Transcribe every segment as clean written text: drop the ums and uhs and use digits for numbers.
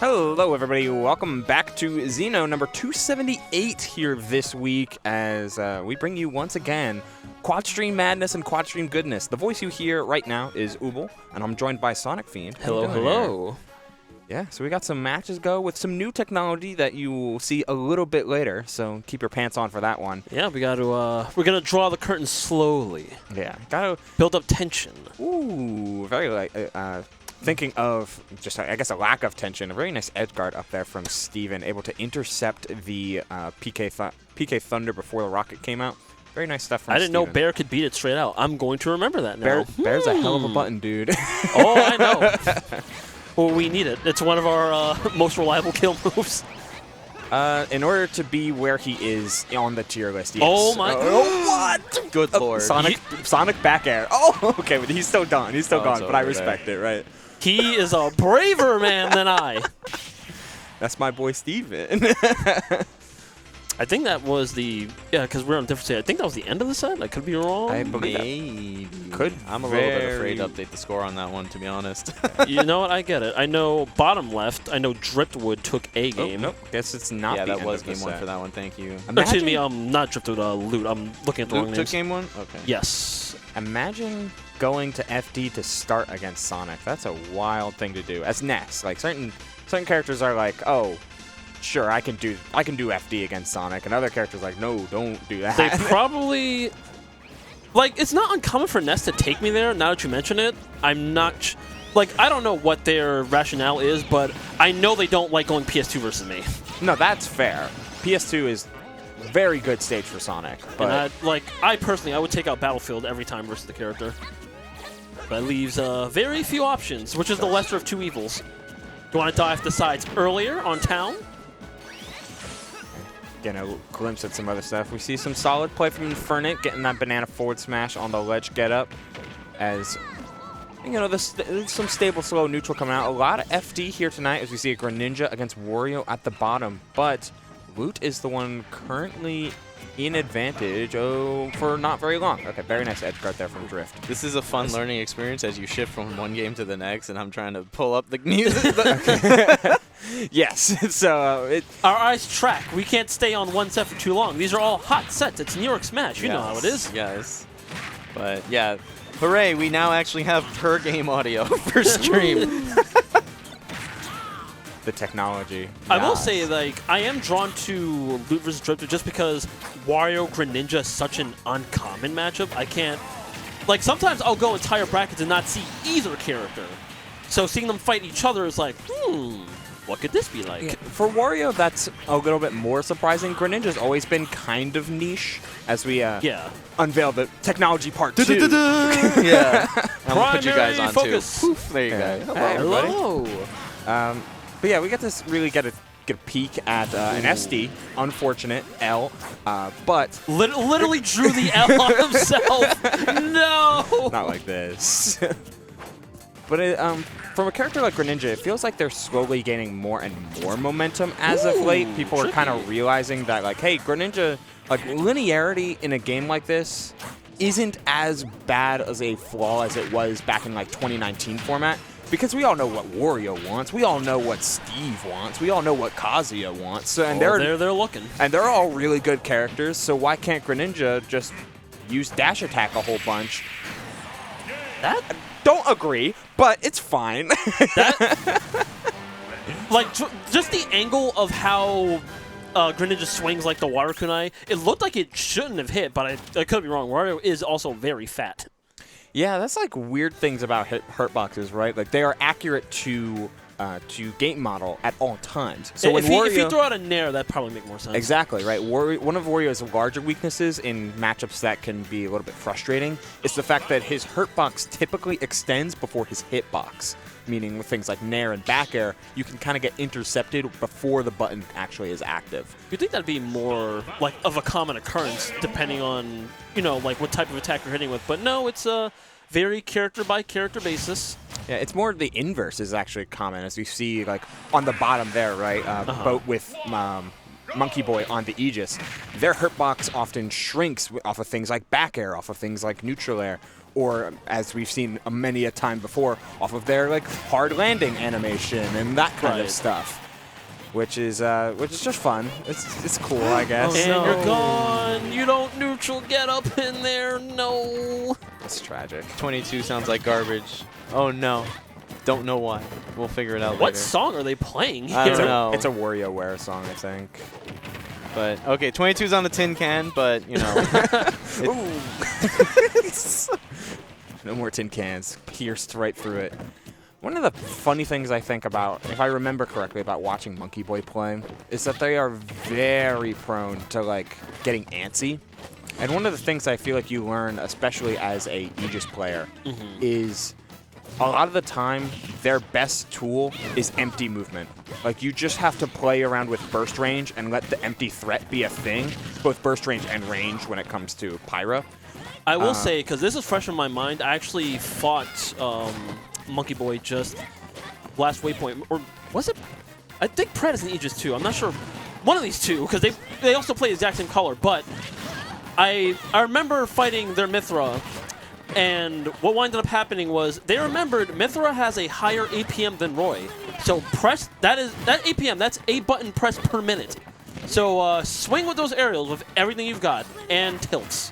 Hello everybody, welcome back to Xeno number 278 here this week as we bring you once again quad stream madness and quad stream goodness. The voice you hear right now is Obwan, and I'm joined by Sonicfiend. Hello. Yeah, so we got some matches go with some new technology that you will see a little bit later, so keep your pants on for that one. Yeah, we got to we're gonna draw the curtain slowly. Yeah, gotta build up tension. Ooh, very like thinking of just, I guess, a lack of tension. A very nice edge guard up there from Steven, able to intercept the PK Thunder before the rocket came out. Very nice stuff from I didn't know Steven. Bear could beat it straight out. I'm going to remember that now. Bear's a hell of a button, dude. Oh, I know. Well, we need it. It's one of our most reliable kill moves. In order to be where he is on the tier list, yes. Oh my god. What? Good lord. Sonic back air. Oh, okay, but he's still done. He's still gone, but I respect it, right? He is a braver man than I. That's my boy Steven. I think that was the, because we're on different side. I think that was the end of the set. I could be wrong. I believe Maybe. Could I'm a little bit afraid to update the score on that one, to be honest. You know what? I get it. I know bottom left. I know Driphtwood took a game. Nope. Guess it's not yeah, the that end was of the game one set. for that one. Thank you. Excuse me, not Driphtwood, LUTE. I'm looking at the wrong Luke names. took game one? Okay. Yes. Imagine going to FD to start against Sonic. That's a wild thing to do. As Ness, like certain characters are like, oh, sure, I can do FD against Sonic, and other characters are like, no, don't do that. They probably, like, it's not uncommon for Ness to take me there. Now that you mention it, I'm not, like, I don't know what their rationale is, but I know they don't like going PS2 versus me. No, that's fair. PS2 is very good stage for Sonic, but And I personally, I would take out Battlefield every time versus the character. That leaves very few options, which is the lesser of two evils. You want to dive the sides earlier on town? getting a glimpse at some other stuff. We see some solid play from Infernape, getting that banana forward smash on the ledge get up. As, you know, there's some stable, slow neutral coming out. A lot of FD here tonight as we see a Greninja against Wario at the bottom. But LUTE is the one currently in advantage for not very long. Okay, very nice edge guard there from Drift. This is a fun learning experience as you shift from one game to the next, and I'm trying to pull up the music. Yes, so our eyes track. We can't stay on one set for too long. These are all hot sets. It's New York Smash. You know how it is. Yes. But yeah, hooray! We now actually have per game audio for stream. The technology. I will say, like, I am drawn to LUTE vs. Driphtwood just because Wario Greninja is such an uncommon matchup. I can't, like, sometimes I'll go entire brackets and not see either character. So seeing them fight each other is like, what could this be like? Yeah, for Wario, that's a little bit more surprising. Greninja's always been kind of niche as we unveil the technology part 2. Yeah. I'm going to put you guys on focus. too. Poof, there you go. Hello. Hello. But yeah, we get to really get a peek at an SD. Unfortunate L, but literally drew the L on himself. No. Not like this. But from a character like Greninja, it feels like they're slowly gaining more and more momentum as of late. People are kind of realizing that, like, hey, Greninja, like, linearity in a game like this isn't as bad as a flaw as it was back in, like, 2019 format. Because we all know what Wario wants, we all know what Steve wants, we all know what Kazuya wants. So, and they're looking. And they're all really good characters, so why can't Greninja just use dash attack a whole bunch? That don't agree, but it's fine. Like, just the angle of how Greninja swings like the water kunai, it looked like it shouldn't have hit, but I could be wrong. Wario is also very fat. Yeah, that's like weird things about hurtboxes, right? Like they are accurate to game model at all times. So if you throw out a nair, that'd probably make more sense. Exactly, right. One of Wario's larger weaknesses in matchups that can be a little bit frustrating is the fact that his hurtbox typically extends before his hitbox. Meaning with things like nair and back air, you can kind of get intercepted before the button actually is active. You'd think that'd be more like of a common occurrence depending on, you know, like what type of attack you're hitting with. But no, it's a very character-by-character basis. Yeah, it's more the inverse is actually common, as we see, like, on the bottom there, right? Boat with Monkey Boy on the Aegis, their hurtbox often shrinks off of things like back air, off of things like neutral air, or as we've seen many a time before, off of their like hard landing animation and that kind of stuff. Which is just fun. It's cool, I guess. And you're gone. You don't neutral get up in there. No. It's tragic. 22 sounds like garbage. Oh no. Don't know why. We'll figure it out later. What song are they playing here? I don't know. It's a WarioWare song, I think. But okay, 22's on the tin can, but you know. No more tin cans. Pierced right through it. One of the funny things I think about, if I remember correctly, about watching Monkey Boy play, is that they are very prone to like getting antsy. And one of the things I feel like you learn, especially as a Aegis player, is a lot of the time their best tool is empty movement. Like you just have to play around with burst range and let the empty threat be a thing, both burst range and range when it comes to Pyra. I will say, because this is fresh in my mind, I actually fought Monkey Boy just last waypoint, or was it? I think Pret is an Aegis too. I'm not sure. One of these two, because they also play the exact same color. But I remember fighting their Mythra, and what winded up happening was they remembered Mythra has a higher APM than Roy. So press that APM. That's a button press per minute. So swing with those aerials with everything you've got and tilts.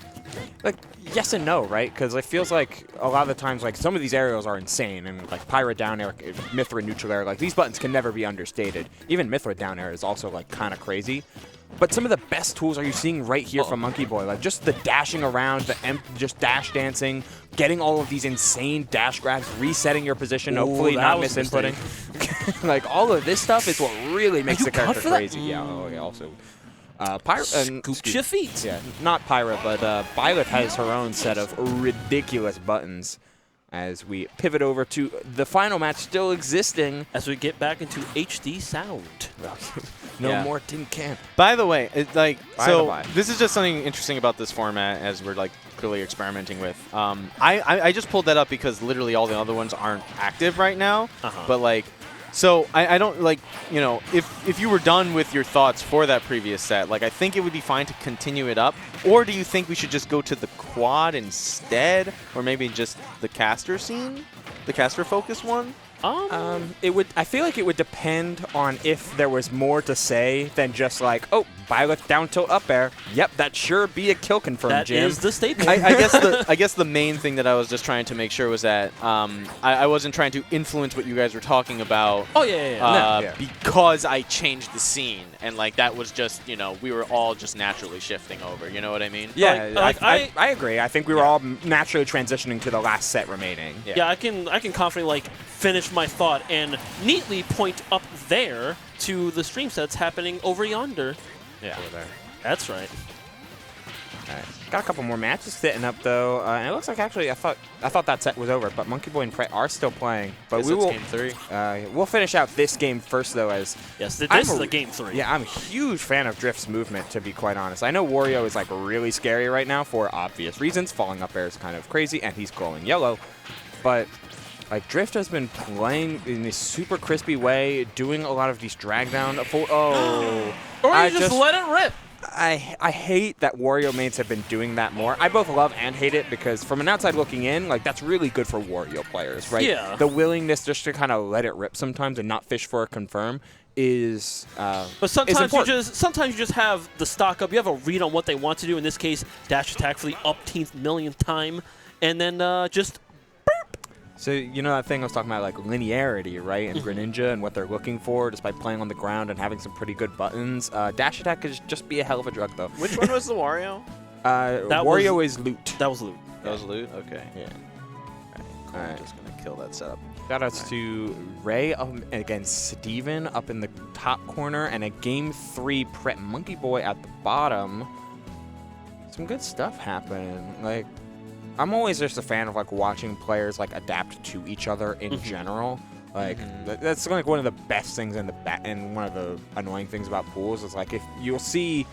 Like, yes and no, right? Because it feels like a lot of the times, like, some of these aerials are insane, and, like, Pyra down air, Mythra neutral air, like, these buttons can never be understated. Even Mythra down air is also, like, kind of crazy. But some of the best tools are you seeing right here from Monkey Boy. Like, just the dashing around, just dash dancing, getting all of these insane dash grabs, resetting your position, hopefully not misinputting. Like, all of this stuff is what really makes the character crazy. Yeah, also. Scoop your feet. Yeah, not Pyra, but Byleth has her own set of ridiculous buttons as we pivot over to the final match still existing. As we get back into HD sound. No more tin can. By the way, this is just something interesting about this format as we're like clearly experimenting with. I just pulled that up because literally all the other ones aren't active right now. But like, so I don't like, you know, if you were done with your thoughts for that previous set, like I think it would be fine to continue it up. Or do you think we should just go to the quad instead, or maybe just the caster scene, the caster focus one? I feel like it would depend on if there was more to say than just like, oh, Byleth down tilt up air. Yep, that sure be a kill confirmed, Jim. That is the statement. I guess the main thing that I was just trying to make sure was that I wasn't trying to influence what you guys were talking about. Oh yeah. Because I changed the scene, and like that was just, you know, we were all just naturally shifting over. You know what I mean? Yeah, I agree. I think we were all naturally transitioning to the last set remaining. Yeah, I can confidently like finish my thought and neatly point up there to the stream sets happening over yonder. Yeah, over there. That's right. All right. Got a couple more matches sitting up though, and it looks like actually I thought that set was over, but Monkey Boy and Pret are still playing. But we will game 3. We'll finish out this game first though, as yes, this is a game 3. Yeah, I'm a huge fan of Drift's movement, to be quite honest. I know Wario is like really scary right now for obvious reasons. Falling up air is kind of crazy, and he's glowing yellow, but like Drift has been playing in this super crispy way, doing a lot of these drag down. Or you just let it rip. I hate that Wario mains have been doing that more. I both love and hate it because from an outside looking in, like that's really good for Wario players, right? Yeah. The willingness just to kind of let it rip sometimes and not fish for a confirm is but sometimes you just have the stock up. You have a read on what they want to do. In this case, dash attack for the upteenth millionth time, and then just. So, you know that thing I was talking about, like linearity, right? And Greninja and what they're looking for just by playing on the ground and having some pretty good buttons. Dash attack could just be a hell of a drug, though. Which one was the Wario? Wario is LUTE. That was LUTE. That was LUTE? Okay. Yeah. Cool. I'm just going to kill that setup. Shoutouts to Ray against Steven up in the top corner, and a Game 3 Pret Monkey Boy at the bottom. Some good stuff happening. Like, I'm always just a fan of like watching players like adapt to each other in general. Like that's like one of the best things in and one of the annoying things about pools is like if you'll see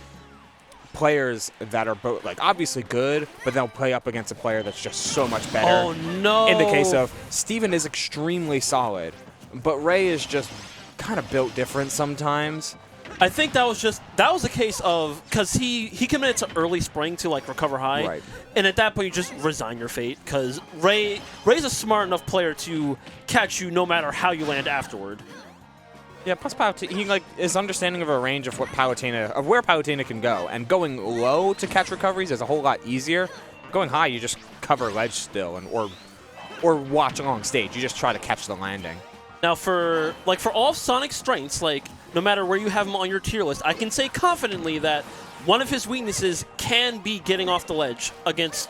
players that are both like obviously good, but they'll play up against a player that's just so much better. Oh no! In the case of Steven is extremely solid, but Ray is just kind of built different sometimes. I think that was a case of because he committed to early spring to like recover high, Right. and at that point you just resign your fate because Ray's a smart enough player to catch you no matter how you land afterward. Yeah, plus he like is understanding of a range of where Palutena can go, and going low to catch recoveries is a whole lot easier. Going high, you just cover ledge still, and or watch along stage. You just try to catch the landing. Now for all of Sonic's strengths, like no matter where you have him on your tier list, I can say confidently that one of his weaknesses can be getting off the ledge against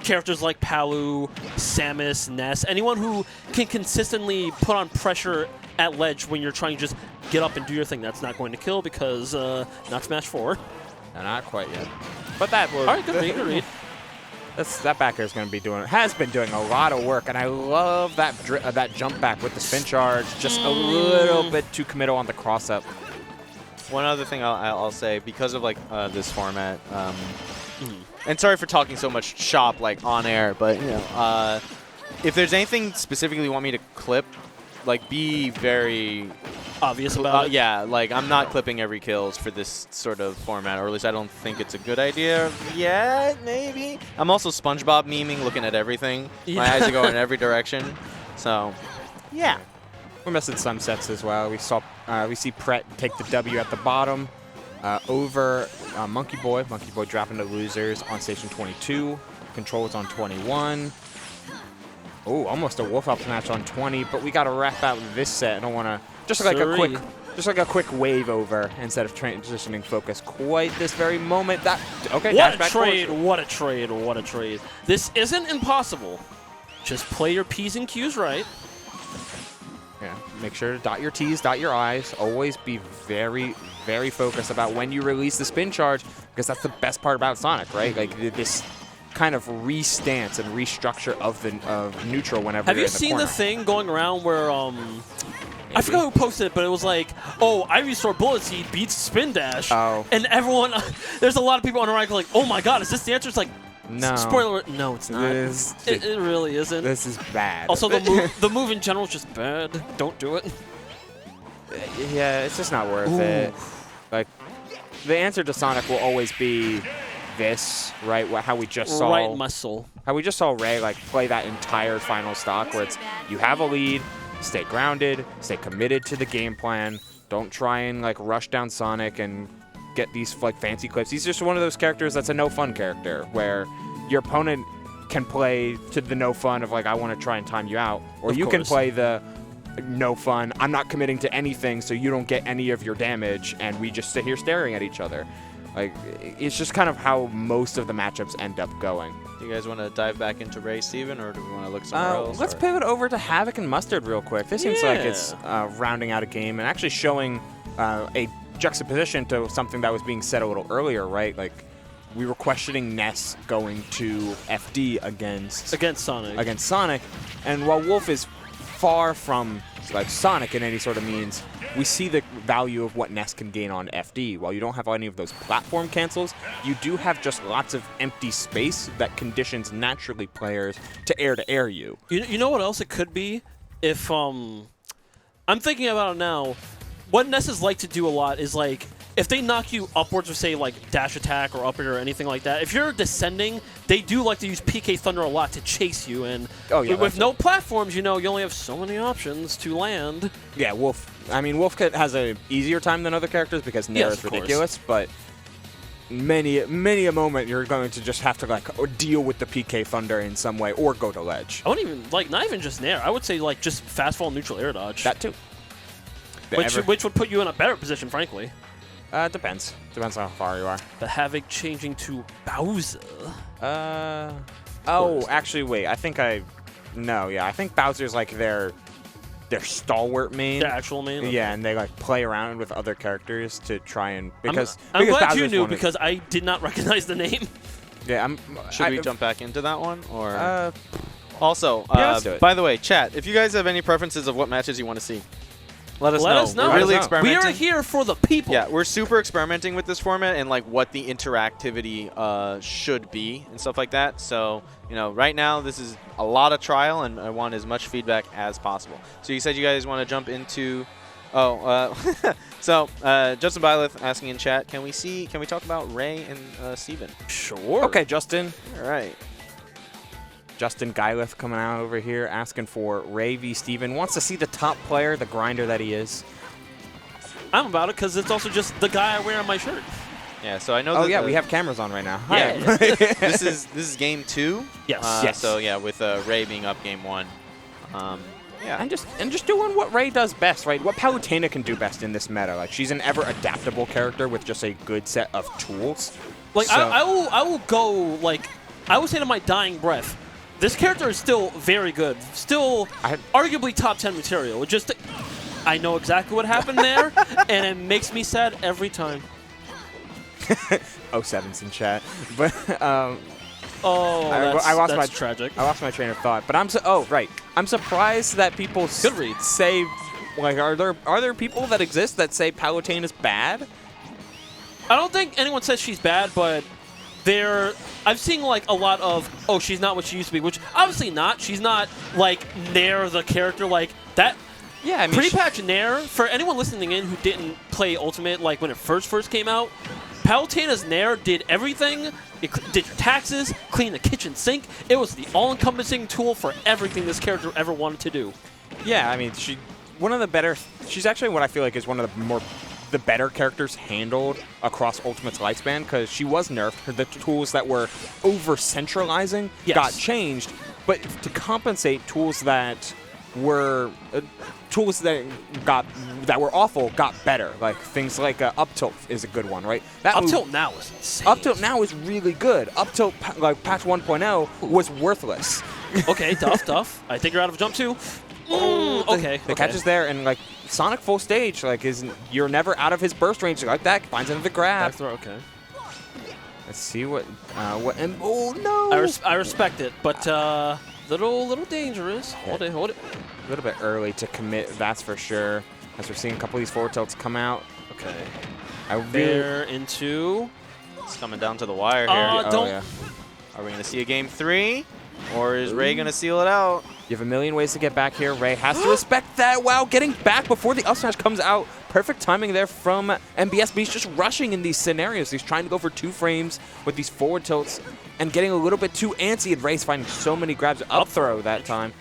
characters like Palu, Samus, Ness, anyone who can consistently put on pressure at ledge when you're trying to just get up and do your thing. That's not going to kill because not Smash 4. No, not quite yet. But that will. All right, good read, good read. That backer is going to be has been doing a lot of work, and I love that that jump back with the spin charge. Just a little bit too committal on the cross up. One other thing I'll say, because of like this format, and sorry for talking so much shop like on air, but you know, if there's anything specifically you want me to clip, like be very obvious about it. Yeah, like I'm not clipping every kills for this sort of format, or at least I don't think it's a good idea yet, maybe. I'm also SpongeBob memeing, looking at everything. Yeah. My eyes are going in every direction. So, yeah. We're missing some sets as well. We see Pret take the W at the bottom over Monkey Boy. Monkey Boy dropping to losers on station 22. Control is on 21. Oh, almost a Wolf Up match on 20, but we got to wrap out this set. I don't want to just like a quick wave over instead of transitioning focus quite this very moment. Okay. What a trade! What a trade! What a trade! This isn't impossible. Just play your P's and Q's right. Yeah. Make sure to dot your T's, dot your I's. Always be very, very focused about when you release the spin charge, because that's the best part about Sonic, right? Like this kind of restance and restructure of neutral whenever Have you're you in the seen corner. the thing going around where I forgot who posted it, but it was like, oh, Ivysaur Bullet Seed beats Spin Dash. Oh. And everyone, there's a lot of people on the right like, oh my god, is this the answer? It's like, no. Spoiler, no, it's not. It really isn't. This is bad. Also, the move in general is just bad. Don't do it. Yeah, it's just not worth it. Like, the answer to Sonic will always be this, right? How we just saw. Right muscle. How we just saw Ray like play that entire final stock, where it's you have a lead, stay grounded, stay committed to the game plan. Don't try and like rush down Sonic and get these like fancy clips. He's just one of those characters that's a no fun character, where your opponent can play to the no fun of like I want to try and time you out, or you can play the no fun, I'm not committing to anything, so you don't get any of your damage, and we just sit here staring at each other. Like, it's just kind of how most of the matchups end up going. Do you guys want to dive back into Ray, Steven, or do we want to look somewhere else? Let's pivot over to Havoc and Mustard real quick. This seems like it's rounding out a game and actually showing a juxtaposition to something that was being said a little earlier, right? Like, we were questioning Ness going to FD against Sonic, and while Wolf is far from like Sonic in any sort of means, we see the value of what Ness can gain on FD. While you don't have any of those platform cancels, you do have just lots of empty space that conditions naturally players to air you. You know what else it could be? If I'm thinking about it now, what Nesses like to do a lot is like if they knock you upwards with say like dash attack or up air or anything like that, if you're descending, they do like to use PK Thunder a lot to chase you, and with no platforms, you only have so many options to land. Yeah, Wolf. I mean, Wolf has a easier time than other characters because Nair is ridiculous, but many a moment you're going to just have to like deal with the PK Thunder in some way or go to ledge. I wouldn't even like not even just Nair. I would say like just fast fall neutral air dodge. That too. Which would put you in a better position, frankly. Depends. Depends on how far you are. The Havoc changing to Bowser. Actually, wait. I think Bowser's like their stalwart main. Their actual main? Okay. Yeah, and they like play around with other characters to try and I'm glad Bowser's you knew because I did not recognize the name. Yeah, Should we jump back into that one, or? Also, let's do it. By the way, chat, if you guys have any preferences of what matches you want to see, let us know. We're really experimenting. We are here for the people. Yeah, we're super experimenting with this format and like what the interactivity should be and stuff like that. So, right now this is a lot of trial, and I want as much feedback as possible. So you said you guys want to jump into Oh, so Justin Byleth asking in chat, can we talk about Ray and Steven? Sure. Okay, Justin. All right. Justin Gyleth coming out over here asking for Ray v. Steven. Wants to see the top player, the grinder that he is. I'm about it because it's also just the guy I wear on my shirt. Yeah, so I know. Oh yeah, we have cameras on right now. Yeah. this is game 2. Yes. Yes. So yeah, with Ray being up game 1. Yeah. And just doing what Ray does best, right? What Palutena can do best in this meta. Like, she's an ever adaptable character with just a good set of tools. Like so, I will go like I would say to my dying breath, this character is still very good. Still arguably top 10 material. Just I know exactly what happened there, and it makes me sad every time. 07's in chat, but oh, that's tragic. I lost my train of thought. But I'm surprised that people say, like, are there people that exist that say Palutena is bad? I don't think anyone says she's bad, but I've seen like a lot of, oh, she's not what she used to be, which obviously not. She's not like Nair the character like that. Yeah, I mean, Pretty Patch Nair, for anyone listening in who didn't play Ultimate like when it first came out, Palutena's Nair did everything. It did your taxes, cleaned the kitchen sink. It was the all-encompassing tool for everything this character ever wanted to do. Yeah, I mean, she's actually what I feel like is one of the better characters handled across Ultimate's lifespan, because she was nerfed. The tools that were over-centralizing got changed, but to compensate, tools that were that were awful got better. Like things like up tilt is a good one, right? Up tilt now is insane. Up tilt now is really good. Up tilt like patch 1.0 was worthless. Okay, tough. I think you're out of jump too. Okay. The catch is there, and like Sonic full stage, like you're never out of his burst range like that. Finds another grab. Back throw, okay. Let's see what and oh no! I respect it, but little dangerous. Hold it. A little bit early to commit, that's for sure. As we're seeing a couple of these forward tilts come out. Okay. They're into. It's coming down to the wire here. Yeah. Are we going to see a game 3? Or is Ray going to seal it out? You have a million ways to get back here. Ray has to respect that. Wow, getting back before the up smash comes out. Perfect timing there from MBS. But he's just rushing in these scenarios. He's trying to go for 2 frames with these forward tilts and getting a little bit too antsy. And Ray's finding so many grabs. Up throw that time.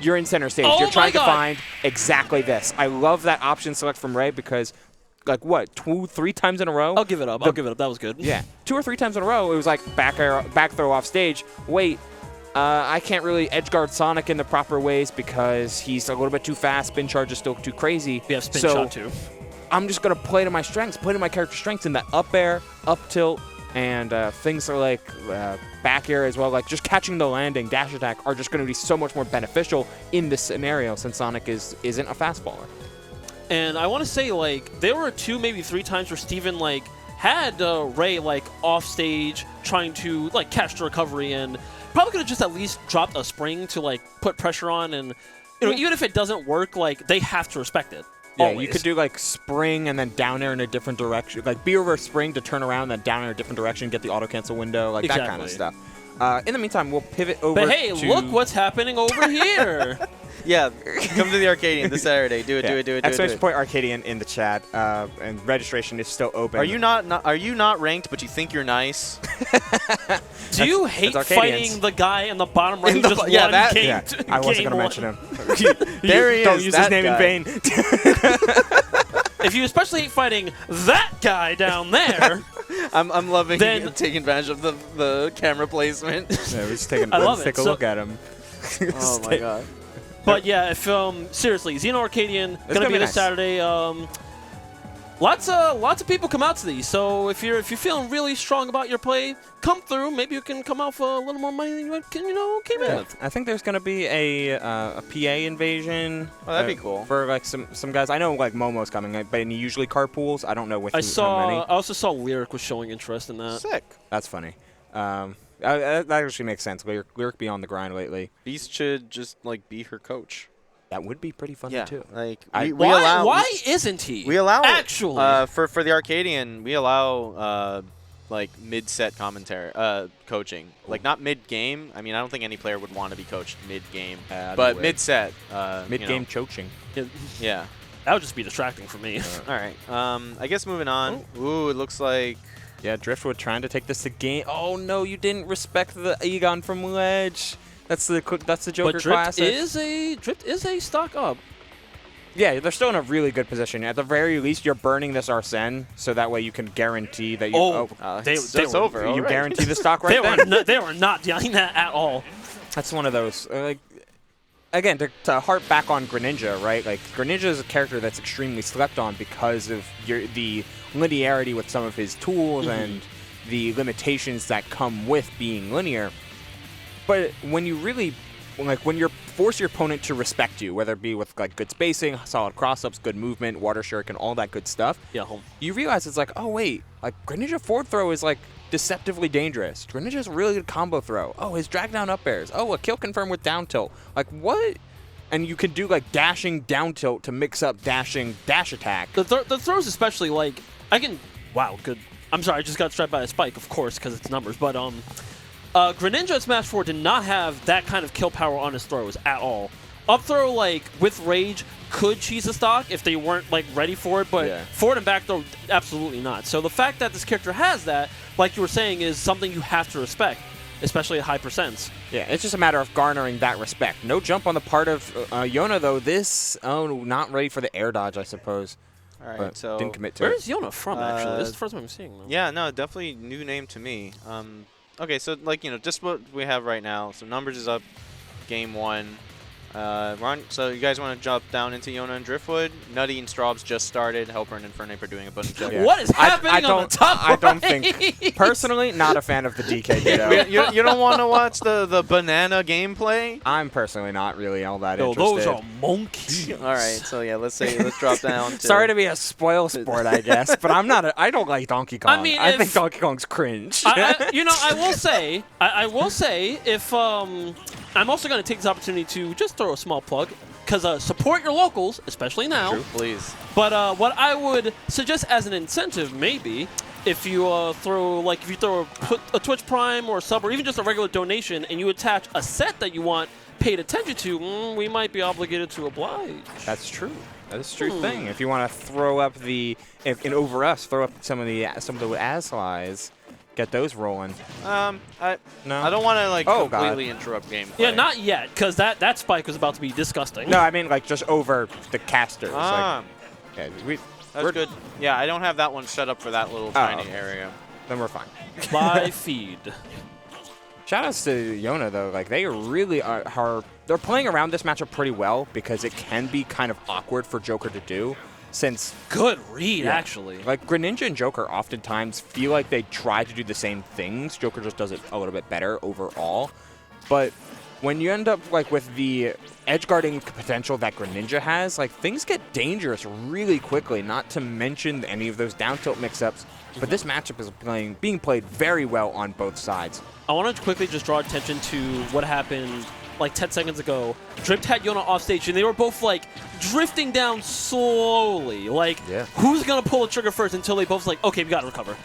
You're in center stage. You're trying to find exactly this. I love that option select from Ray because, like, what, 2-3 times in a row? I'll give it up. That was good. Yeah. 2 or 3 times in a row, it was like back throw off stage. Wait, I can't really edge guard Sonic in the proper ways because he's a little bit too fast. Spin charge is still too crazy. We have spin shot too. I'm just going to play to my strengths, play to my character's strengths in that up air, up tilt, and things are like back air as well. Like just catching the landing, dash attack are just going to be so much more beneficial in this scenario since Sonic isn't a fast faller. And I want to say, like, there were 2, maybe 3 times where Steven, like, had Ray, like, off stage trying to, like, catch the recovery and probably could have just at least dropped a spring to, like, put pressure on. And, you know, even if it doesn't work, like, they have to respect it. Yeah, always. You could do, like, spring and then down air in a different direction. Like, B over spring to turn around, then down air in a different direction, get the auto-cancel window, like that kind of stuff. In the meantime, we'll pivot over But hey, look what's happening over here. Yeah, come to the Arcadian this Saturday. Do it. Exclamation point Arcadian in the chat, and registration is still open. Are you not ranked, but you think you're nice? Do you hate fighting the guy in the bottom right who just won game? I wasn't going to mention him. There he is. Don't use his name in vain. If you especially hate fighting that guy down there, I'm loving taking advantage of the camera placement. Yeah, let's take a look at him. Oh my god. But yeah, if seriously, Xeno Arcadian gonna be this Saturday. Lots of people come out to these. So if you're feeling really strong about your play, come through. Maybe you can come out for a little more money than you came in with. I think there's gonna be a PA invasion. Oh, that'd be cool for like some guys. I know like Momo's coming, but he usually carpools. I don't know with how many. I also saw Lyric was showing interest in that. Sick. That's funny. That actually makes sense. Lyric be on the grind lately. Beast should just like be her coach. That would be pretty funny too. Like why isn't he? We allow actually for the Arcadian, we allow like mid-set commentary coaching. Like not mid-game. I mean, I don't think any player would want to be coached mid-game, but mid-set. Mid-game coaching. Yeah. That would just be distracting for me. All right. I guess moving on. Ooh, it looks like. Yeah, Driphtwood trying to take this to game. Oh no, you didn't respect the Egon from ledge. That's the Joker classic. Drift is a stock up. Yeah, they're still in a really good position. At the very least, you're burning this Arsene, so that way you can guarantee that you. It's over. You guarantee the stock right then. They were not denying that at all. That's one of those. Again, to harp back on Greninja, right? Like Greninja is a character that's extremely slept on because of the linearity with some of his tools and the limitations that come with being linear. But when you really, when you force your opponent to respect you, whether it be with like good spacing, solid cross-ups, good movement, water shuriken, all that good stuff, you realize it's like, oh wait, like Greninja forward throw is like deceptively dangerous. Greninja's a really good combo throw. Oh, his drag down up airs. Oh, a kill confirm with down tilt. Like what? And you can do like dashing down tilt to mix up dashing dash attack. The throws especially like wow, good. I'm sorry, I just got struck by a spike, of course, because it's numbers. But Greninja at Smash 4 did not have that kind of kill power on his throws at all. Up throw like with rage could cheese a stock if they weren't like ready for it, but forward and back throw absolutely not. So the fact that this character has that, like you were saying, is something you have to respect, especially at high percents. Yeah, it's just a matter of garnering that respect. No jump on the part of Yona though. Not ready for the air dodge, I suppose. All right, but so didn't commit to Where's Yona from actually? This is the first time I'm seeing him. Yeah, no, definitely new name to me. Okay, so like just what we have right now. So numbers is up, game 1. So you guys want to jump down into Yona and Driphtwood? Nutty and Strawbz just started. HelpR and Infernape are doing a bunch of What is happening on the top I don't think, personally, not a fan of the DK Ditto. you don't want to watch the banana gameplay? I'm personally not really all that interested. Those are monkeys. All right, so yeah, let's drop down. Sorry to be a spoil sport, I guess, but I don't like Donkey Kong. I mean, I think Donkey Kong's cringe. I will say, if I'm also going to take this opportunity to just throw a small plug, because support your locals, especially now. True, please. But what I would suggest as an incentive, maybe, if you throw a Twitch Prime or a sub, or even just a regular donation, and you attach a set that you want paid attention to, we might be obligated to oblige. That's true. That's a true thing. If you want to throw up over us, throw up some of the ANGSLAs. Get those rolling. No. I don't want to completely interrupt gameplay. Yeah, not yet, because that spike was about to be disgusting. No, I mean just over the casters. That's good. Yeah, I don't have that one set up for that little tiny area. Then we're fine. By feed. Shoutouts to Yona though. Like they really are. They're playing around this matchup pretty well because it can be kind of awkward for Joker to do. Since good read, actually. Like Greninja and Joker oftentimes feel like they try to do the same things. Joker just does it a little bit better overall. But when you end up with the edge guarding potential that Greninja has, things get dangerous really quickly. Not to mention any of those down tilt mix-ups. But this matchup is being played very well on both sides. I want to quickly just draw attention to what happened 10 seconds ago. Drift had Yona off stage, and they were both drifting down slowly. Who's gonna pull the trigger first until they both okay, we gotta recover.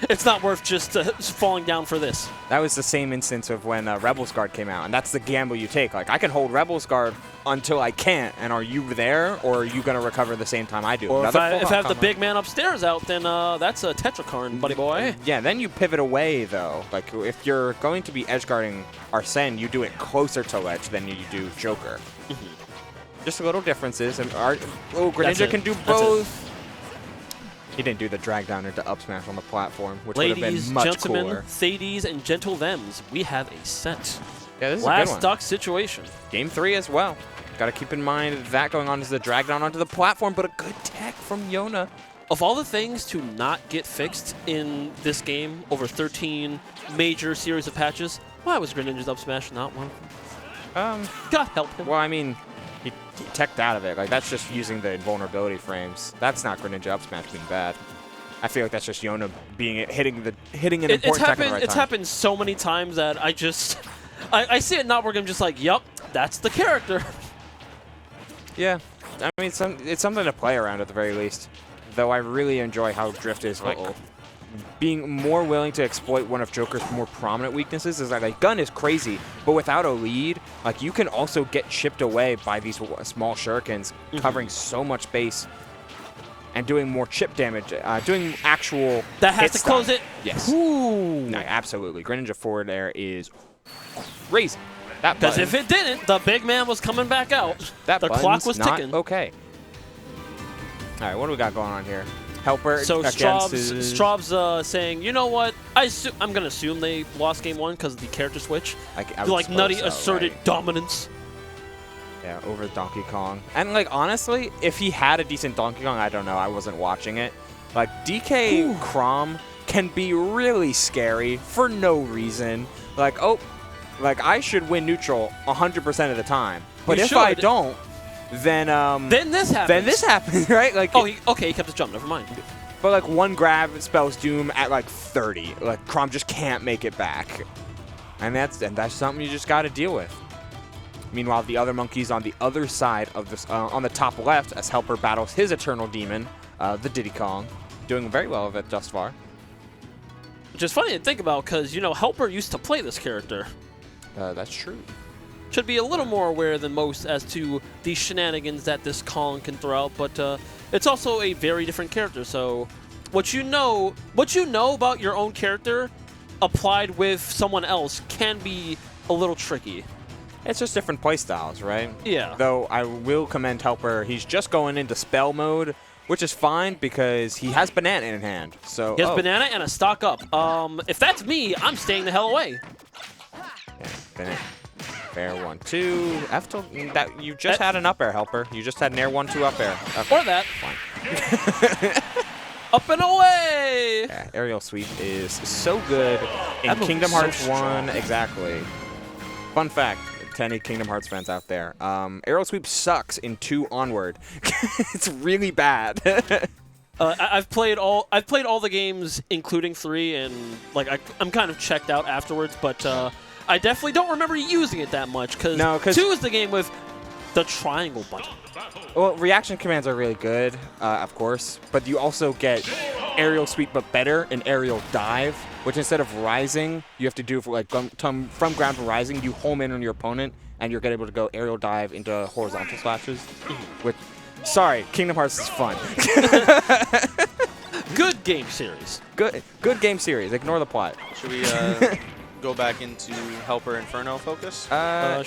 It's not worth just falling down for this. That was the same instance of when Rebel's Guard came out, and that's the gamble you take. I can hold Rebel's Guard until I can't, and are you there, or are you going to recover the same time I do? Or if I have the big man upstairs out, then that's a Tetrakarn, buddy boy. Yeah, then you pivot away, though. If you're going to be edge guarding Arsene, you do it closer to ledge than you do Joker. Just little differences. And Greninja can do both. He didn't do the drag down into up smash on the platform, which would have been much cooler. Ladies, gentlemen, Thades, and gentle thems, we have a set. Yeah, this is a good last one. stock situation. Game 3 as well. Got to keep in mind that going on is the drag down onto the platform, but a good tech from Yona. Of all the things to not get fixed in this game over 13 major series of patches, why was Greninja's up smash not one of them? God help him. Well, I mean, he teched out of it. That's just using the invulnerability frames. That's not Greninja up smash being bad. I feel like that's just Yona hitting an important tech at the right time. It's happened so many times that I see it not working. I'm just yup, that's the character. Yeah, I mean, it's something to play around at the very least. Though I really enjoy how Drift is being more willing to exploit one of Joker's more prominent weaknesses is like gun is crazy, but without a lead, like you can also get chipped away by these small shurikens, covering so much base and doing more chip damage, doing actual that has hit to close stun. it. Yes. Ooh. No, absolutely. Greninja forward air is crazy. Because if it didn't, the big man was coming back out. That the clock was not ticking. Okay. All right, what do we got going on here? HelpR So against his... Strawbz saying, you know what? I'm gonna assume they lost game 1 because of the character switch. I would like Nutty so, asserted right? dominance. Yeah, over Donkey Kong. And like honestly, if he had a decent Donkey Kong, I don't know. I wasn't watching it. Like DK Chrom can be really scary for no reason. Like like I should win neutral 100% of the time. But if I don't, then this happens. Then this happens, right? Like he kept his jump. Never mind. But like one grab spells doom at like 30. Like Chrom just can't make it back, and that's something you just got to deal with. Meanwhile, the other monkeys on the other side of this, on the top left, as HelpR battles his eternal demon, the Diddy Kong, doing very well with it thus far. Which is funny to think about because you know HelpR used to play this character. That's true. Should be a little more aware than most as to the shenanigans that this Kong can throw out, but it's also a very different character. So, what you know about your own character, applied with someone else, can be a little tricky. It's just different playstyles, right? Yeah. Though I will commend HelpR. He's just going into spell mode, which is fine because he has banana in hand. So he has banana and a stock up. If that's me, I'm staying the hell away. Yeah, banana. Fair 1-2. F tilt. That you just had an up air, HelpR. You just had an air 1-2 up air. Okay. Or that. Fine. Up and away. Yeah, aerial sweep is so good in Kingdom Hearts 1. Exactly. Fun fact to any Kingdom Hearts fans out there: aerial sweep sucks in 2 onward. It's really bad. I've played all the games, including 3, and like I'm kind of checked out afterwards, but. I definitely don't remember using it that much, because 2 is the game with the triangle button. Well, reaction commands are really good, of course, but you also get aerial sweep, but better in aerial dive, which instead of rising, you have to do for like from ground to rising, you home in on your opponent, and you're able to go aerial dive into horizontal slashes. Which, sorry, Kingdom Hearts is fun. Good game series. Good game series. Ignore the plot. Should we go back into HelpR Inferno focus?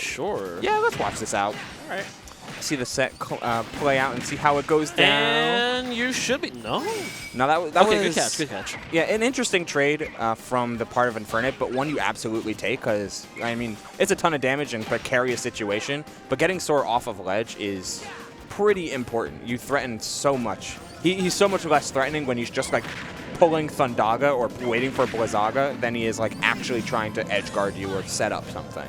Sure. Yeah, let's watch this out. All right. See the set play out and see how it goes down. And you should be No, that was good catch. Good catch. Yeah, an interesting trade from the part of Infernape, but one you absolutely take because I mean it's a ton of damage in a precarious situation. But getting Sora off of ledge is pretty important. You threaten so much. He's so much less threatening when he's just like pulling Thundaga or waiting for Blizzaga than he is like actually trying to edge guard you or set up something.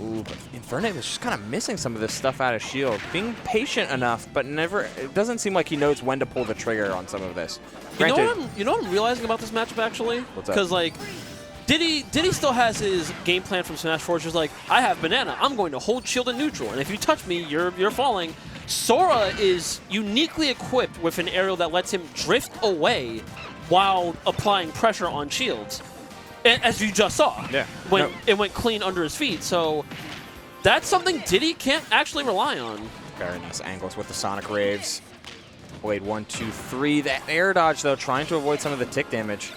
Ooh, but Infernape is just kind of missing some of this stuff out of shield. Being patient enough, but it doesn't seem like he knows when to pull the trigger on some of this. Granted, you know what I'm realizing about this matchup actually? What's that? Because like Diddy still has his game plan from Smash 4, which is like, I have banana, I'm going to hold shield and neutral, and if you touch me, you're falling. Sora is uniquely equipped with an aerial that lets him drift away while applying pressure on shields, as you just saw. Yeah. When it went clean under his feet. So that's something Diddy can't actually rely on. Very nice angles with the Sonic Raves. Blade 1, 2, 3. That air dodge, though, trying to avoid some of the tick damage.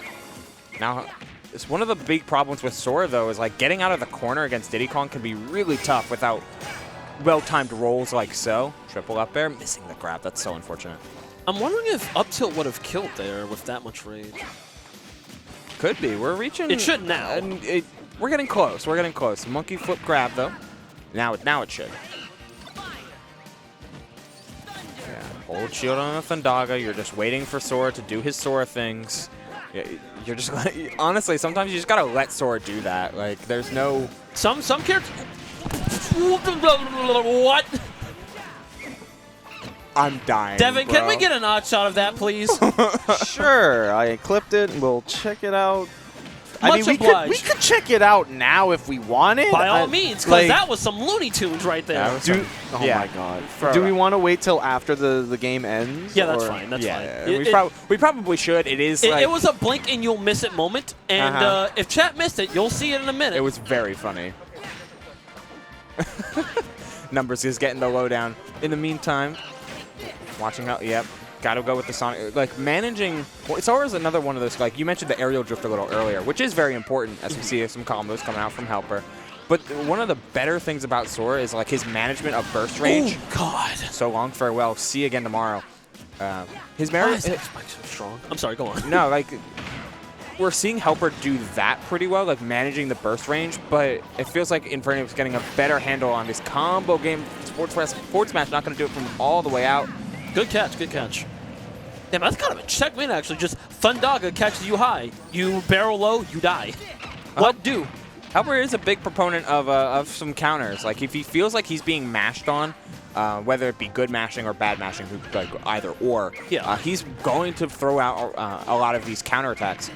Now, it's one of the big problems with Sora, though, is like getting out of the corner against Diddy Kong can be really tough without well-timed rolls like so. Triple up air, missing the grab. That's so unfortunate. I'm wondering if up tilt would have killed there with that much rage. Could be. We're reaching. It should now. We're getting close. We're getting close. Monkey flip grab, though. Now it should. Yeah, hold shield on the Thundaga. You're just waiting for Sora to do his Sora things. Yeah, you're just honestly, sometimes you just gotta let Sora do that. Like, there's no. Some characters. What? I'm dying. Devin, bro. can we get an odd shot of that, please? Sure, I clipped it. We'll check it out. I Much mean, obliged. we could check it out now if we wanted. By all means, because that was some Looney Tunes right there. Oh my god. Do we want to wait till after the game ends? Yeah, that's fine. That's fine. We probably should. It was a blink and you'll miss it moment, and if chat missed it, you'll see it in a minute. It was very funny. Numbers is getting the lowdown. In the meantime, watching out. Yep. Got to go with the Sonic. Like, managing... Well, it's always another one of those... Like, you mentioned the aerial drift a little earlier, which is very important as we see some combos coming out from HelpR. But one of the better things about Sora is, like, his management of burst range. Oh, God. So long, farewell. See you again tomorrow. His Why is that spike so strong? I'm sorry, go on. No, like... We're seeing HelpR do that pretty well, like managing the burst range, but it feels like Infernape's getting a better handle on this combo game. Forward Smash not going to do it from all the way out. Good catch, good catch. Damn, that's kind of a checkmate, actually. Just Thundaga catches you high. You barrel low, you die. What do? HelpR is a big proponent of some counters. Like, if he feels like he's being mashed on, whether it be good mashing or bad mashing, like either or, he's going to throw out a lot of these counterattacks.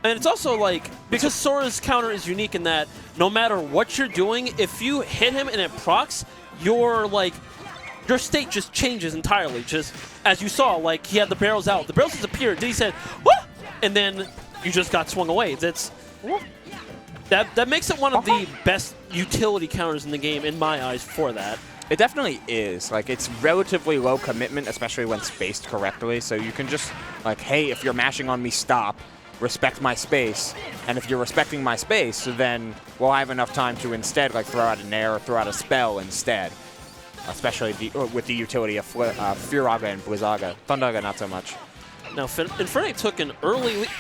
And it's also like, because Sora's counter is unique in that no matter what you're doing, if you hit him and it procs, your state just changes entirely. Just as you saw, like he had the barrels out. The barrels disappeared. Then he said, "Whoa!" And then you just got swung away. That makes it one of the best utility counters in the game, in my eyes, for that. It definitely is. Like, it's relatively low commitment, especially when spaced correctly. So you can just, like, hey, if you're mashing on me, stop. Respect my space. And if you're respecting my space, then we'll have enough time to instead, like, throw out an air or throw out a spell instead. Especially with the utility of Firaga and Blizzaga. Thundaga, not so much. Now, Infernape took an early lead.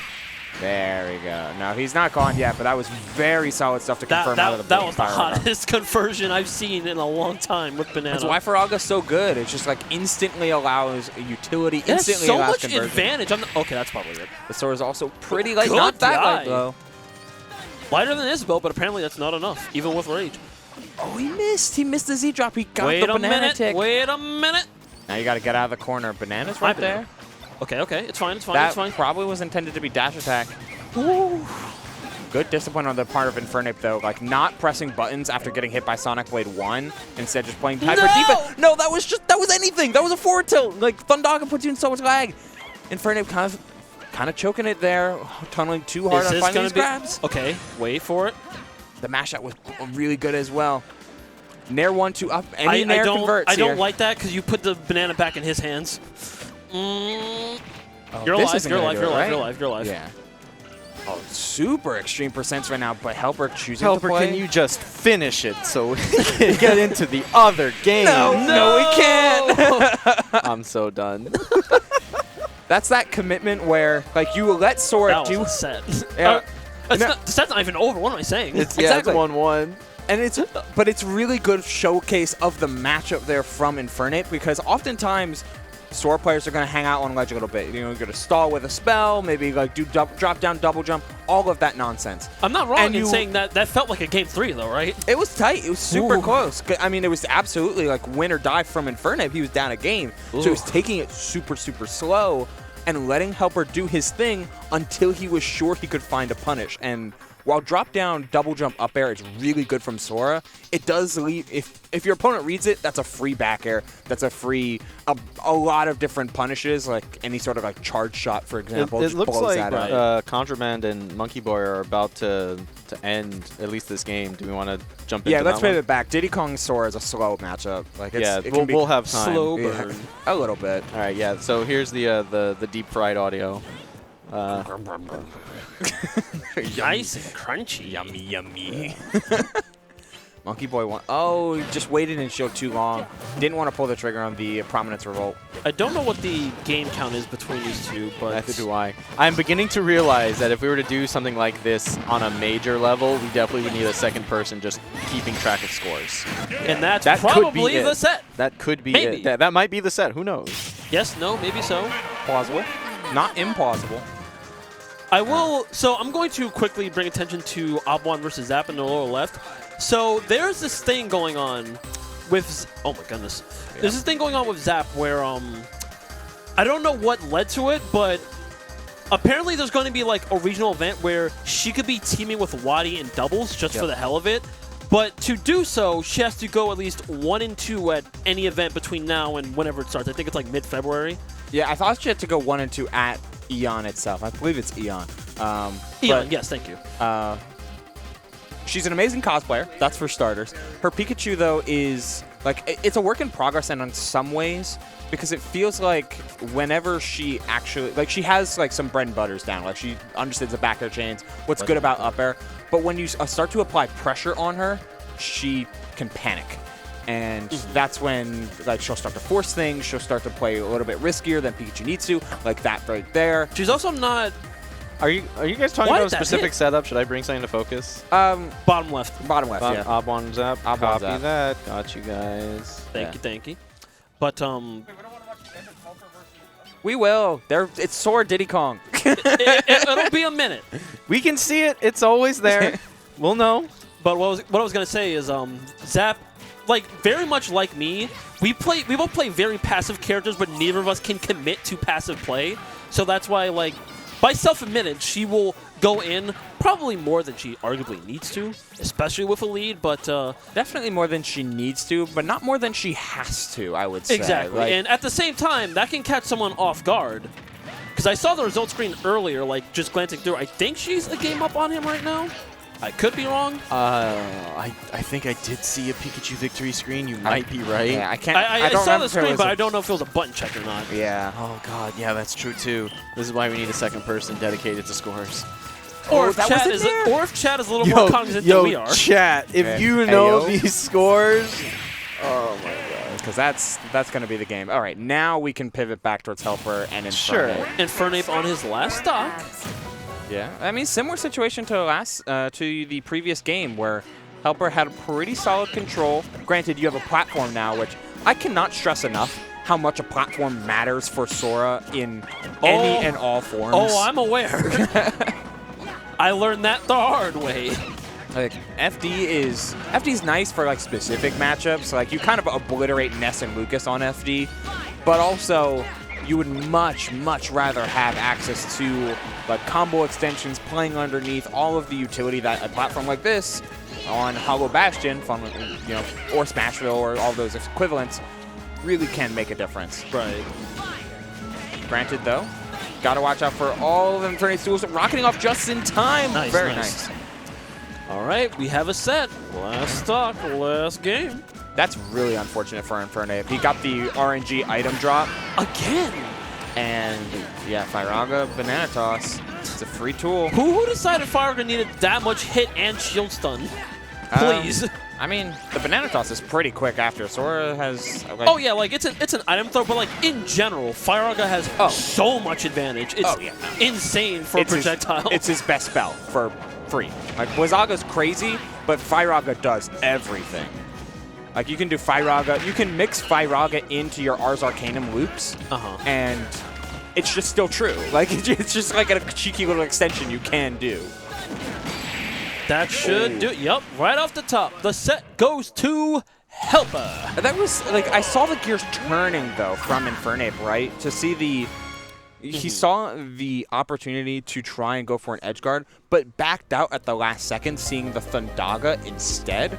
There we go. No, he's not gone yet, but that was very solid stuff to confirm out of the That was the hottest conversion I've seen in a long time with Banana. That's why Firaga's so good. It's just like instantly allows a utility, instantly so allows much conversion. advantage. Okay, that's probably it. The Sora's also pretty light. Not that light, though. Lighter than Isabel, but apparently that's not enough, even with Rage. Oh, he missed. He missed the Z-drop. He got the banana tick. Wait a minute. Now you got to get out of the corner. Banana's right there. Okay, it's fine, it's fine, that it's fine. Probably was intended to be dash attack. Ooh. Good discipline on the part of Infernape, though. Like, not pressing buttons after getting hit by Sonic Blade 1. Instead, just playing hyper defense. No, that was anything. That was a forward tilt. Like, Thundaga puts you in so much lag. Infernape kind of choking it there. Tunneling too hard on finding these grabs. Okay, wait for it. The mash-out was really good as well. Nair 1-2 up. Any Nair converts I don't like that because you put the banana back in his hands. You're alive. Yeah. Oh, super extreme percents right now, but HelpR choosing to play. Can you just finish it so we can get into the other game? No, we can't. I'm so done. That's that commitment where, like, you let Sora do a set. Yeah. The set's not even over. What am I saying? It's 1-1. And but it's really good showcase of the matchup there from Infernape, because oftentimes Sora players are going to hang out on ledge a little bit. You know, you're going to stall with a spell, maybe like do drop down, double jump, all of that nonsense. I'm not wrong in saying that felt like a game 3 though, right? It was tight. It was super close. I mean, it was absolutely like win or die from Infernape. He was down a game. So he was taking it super, super slow and letting HelpR do his thing until he was sure he could find a punish. And while drop down, double jump, up air is really good from Sora, it does leave, if your opponent reads it, that's a free back air. That's a free, a lot of different punishes, like any sort of like charge shot, for example. It looks like Contraband and Monkey Boy are about to end at least this game. Do we want to jump into that? Yeah, let's pivot back. Diddy Kong Sora is a slow matchup. Like we'll have time. Slow burn. A little bit. All right, yeah. So here's the deep fried audio. Nice and crunchy. Yummy, yummy. Monkey Boy won. Oh, he just waited and showed too long. Didn't want to pull the trigger on the Prominence Revolt. I don't know what the game count is between these two, but neither do I. I'm beginning to realize that if we were to do something like this on a major level, we definitely would need a second person just keeping track of scores. And that probably the set. That could be it. That might be the set. Who knows? Yes, no, maybe so. Plausible. Not implausible. I will. So I'm going to quickly bring attention to Obwan versus Zap in the lower left. So there's this thing going on with. Oh my goodness. Yeah. There's this thing going on with Zap where I don't know what led to it, but apparently there's going to be like a regional event where she could be teaming with Wadi in doubles just for the hell of it. But to do so, she has to go at least 1 and 2 at any event between now and whenever it starts. I think it's like mid-February. Yeah, I thought she had to go 1 and 2 at Eon itself. I believe it's Eon. Eon, yes, thank you. She's an amazing cosplayer, that's for starters. Her Pikachu, though, is like it's a work in progress, and in some ways, because it feels like whenever she actually she has like some bread and butters down. Like she understands the back air chains, what's good about up air. But when you start to apply pressure on her, she can panic. And that's when she'll start to force things. She'll start to play a little bit riskier than Pikachu needs to, like that right there. She's also not... Are you guys talking about a specific setup? Should I bring something to focus? Bottom left. Bottom left, yeah. Obwan Zap. Copy that. Got you guys. Thank you. But, we will. It's Sora Diddy Kong. It'll be a minute. We can see it. It's always there. We'll know. But what I was gonna say is, Zap, very much like me, we both play very passive characters, but neither of us can commit to passive play. So that's why, by self-admitted, she will go in probably more than she arguably needs to, especially with a lead, but... definitely more than she needs to, but not more than she has to, I would say. Exactly, and at the same time, that can catch someone off guard. Because I saw the result screen earlier, just glancing through. I think she's a game up on him right now. I could be wrong. I think I did see a Pikachu victory screen. You might be right. Yeah, I can't. I saw the screen, but I don't know if it was a button check or not. Yeah. Oh God, yeah, that's true too. This is why we need a second person dedicated to scores. Or if Chad is a little more cognizant than we are. Chat, if you know these scores, oh my God. Because that's going to be the game. All right, now we can pivot back towards HelpR and Infernape. Sure. Infernape on his last stock. Yeah, I mean, similar situation to the previous game where HelpR had pretty solid control. Granted, you have a platform now, which I cannot stress enough how much a platform matters for Sora in any and all forms. Oh, I'm aware. I learned that the hard way. FD's nice for specific matchups. You kind of obliterate Ness and Lucas on FD, but also you would much rather have access to combo extensions, playing underneath, all of the utility that a platform like this on Hollow Bastion, or Smashville, or all those equivalents, really can make a difference. Right. Granted, though, gotta watch out for all of Infernape's tools rocketing off just in time. Nice, Very nice. All right, we have a set. Last stock, last game. That's really unfortunate for Infernape. He got the RNG item drop. Again! And, yeah, Firaga Banana Toss. It's a free tool. Who decided Firaga needed that much hit and shield stun? Please. I mean, the Banana Toss is pretty quick after. Sora has... oh, yeah, it's an item throw, but, in general, Firaga has so much advantage. It's insane for a projectile. It's his best spell for free. Blizaga's crazy, but Firaga does everything. You can do Firaga. You can mix Firaga into your Ars Arcanum loops, and it's just still true. It's just a cheeky little extension you can do. That should do it. Yep, right off the top. The set goes to HelpR. That was, I saw the gears turning, though, from Infernape, right? To see the... He saw the opportunity to try and go for an edge guard, but backed out at the last second, seeing the Thundaga instead.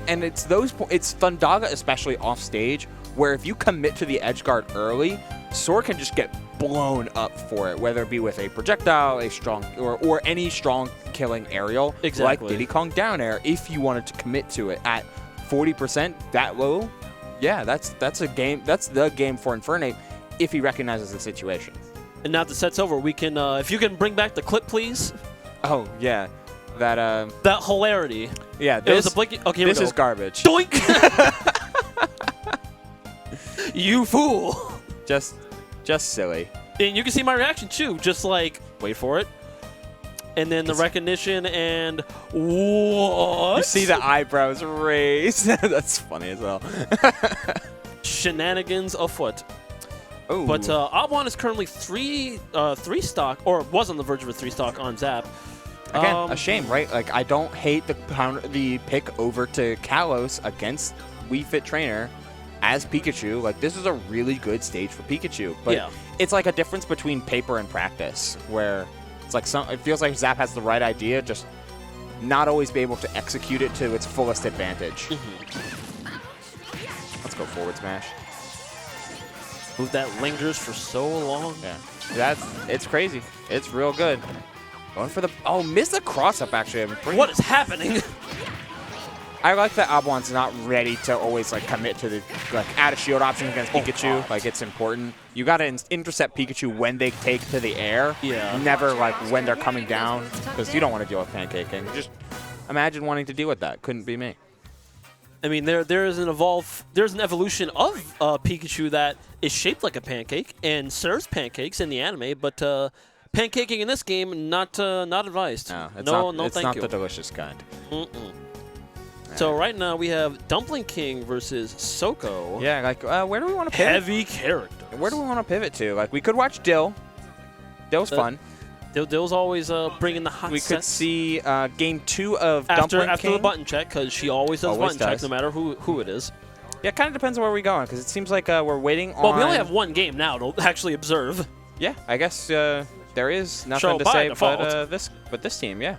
And it's Thundaga, especially off stage, where if you commit to the edge guard early, Sora can just get blown up for it, whether it be with a projectile, a strong, or any strong killing aerial, like Diddy Kong down air. If you wanted to commit to it at 40% that low, yeah, that's a game. That's the game for Infernape if he recognizes the situation. And now the set's over, we can. If you can bring back the clip, please. Oh yeah, that hilarity. Yeah, it was a blinking. Okay, this is garbage. Doink! You fool! Just silly. And you can see my reaction too. Just wait for it. And then the recognition and what? You see the eyebrows raise. That's funny as well. Shenanigans afoot. Ooh. But Obwan is currently three stock, or was on the verge of a 3 stock on Zap. Again, a shame, right? I don't hate the pick over to Kalos against Wii Fit Trainer. as Pikachu, like, this is a really good stage for Pikachu. But it's like a difference between paper and practice, where it's like it feels like Zap has the right idea, just not always be able to execute it to its fullest advantage. Let's go forward smash. Move that lingers for so long. Yeah, it's crazy. It's real good. Going for the miss the cross up actually. What is happening? I like that Obwan's not ready to always like commit to the add a shield option against Pikachu. Like it's important. You gotta intercept Pikachu when they take to the air. Yeah. Never like when they're coming down, because you don't want to deal with pancaking. Just imagine wanting to deal with that. Couldn't be me. I mean, there's an evolution of Pikachu that is shaped like a pancake and serves pancakes in the anime, but pancaking in this game not advised. No, thank you. It's not the delicious kind. So right now we have DumplingKing versus Soko. Yeah, like where do we want to pivot? Heavy character. Where do we want to pivot to? Like we could watch Dill. Dill's fun. Dill's always bringing the hot We sets. could see game 2 of after DumplingKing. the button check, because she always does button checks no matter who it is. Yeah, it kind of depends on where we're going, because it seems like we're waiting on... Well, we only have one game now to actually observe. Yeah, I guess there is nothing to say but this team, yeah.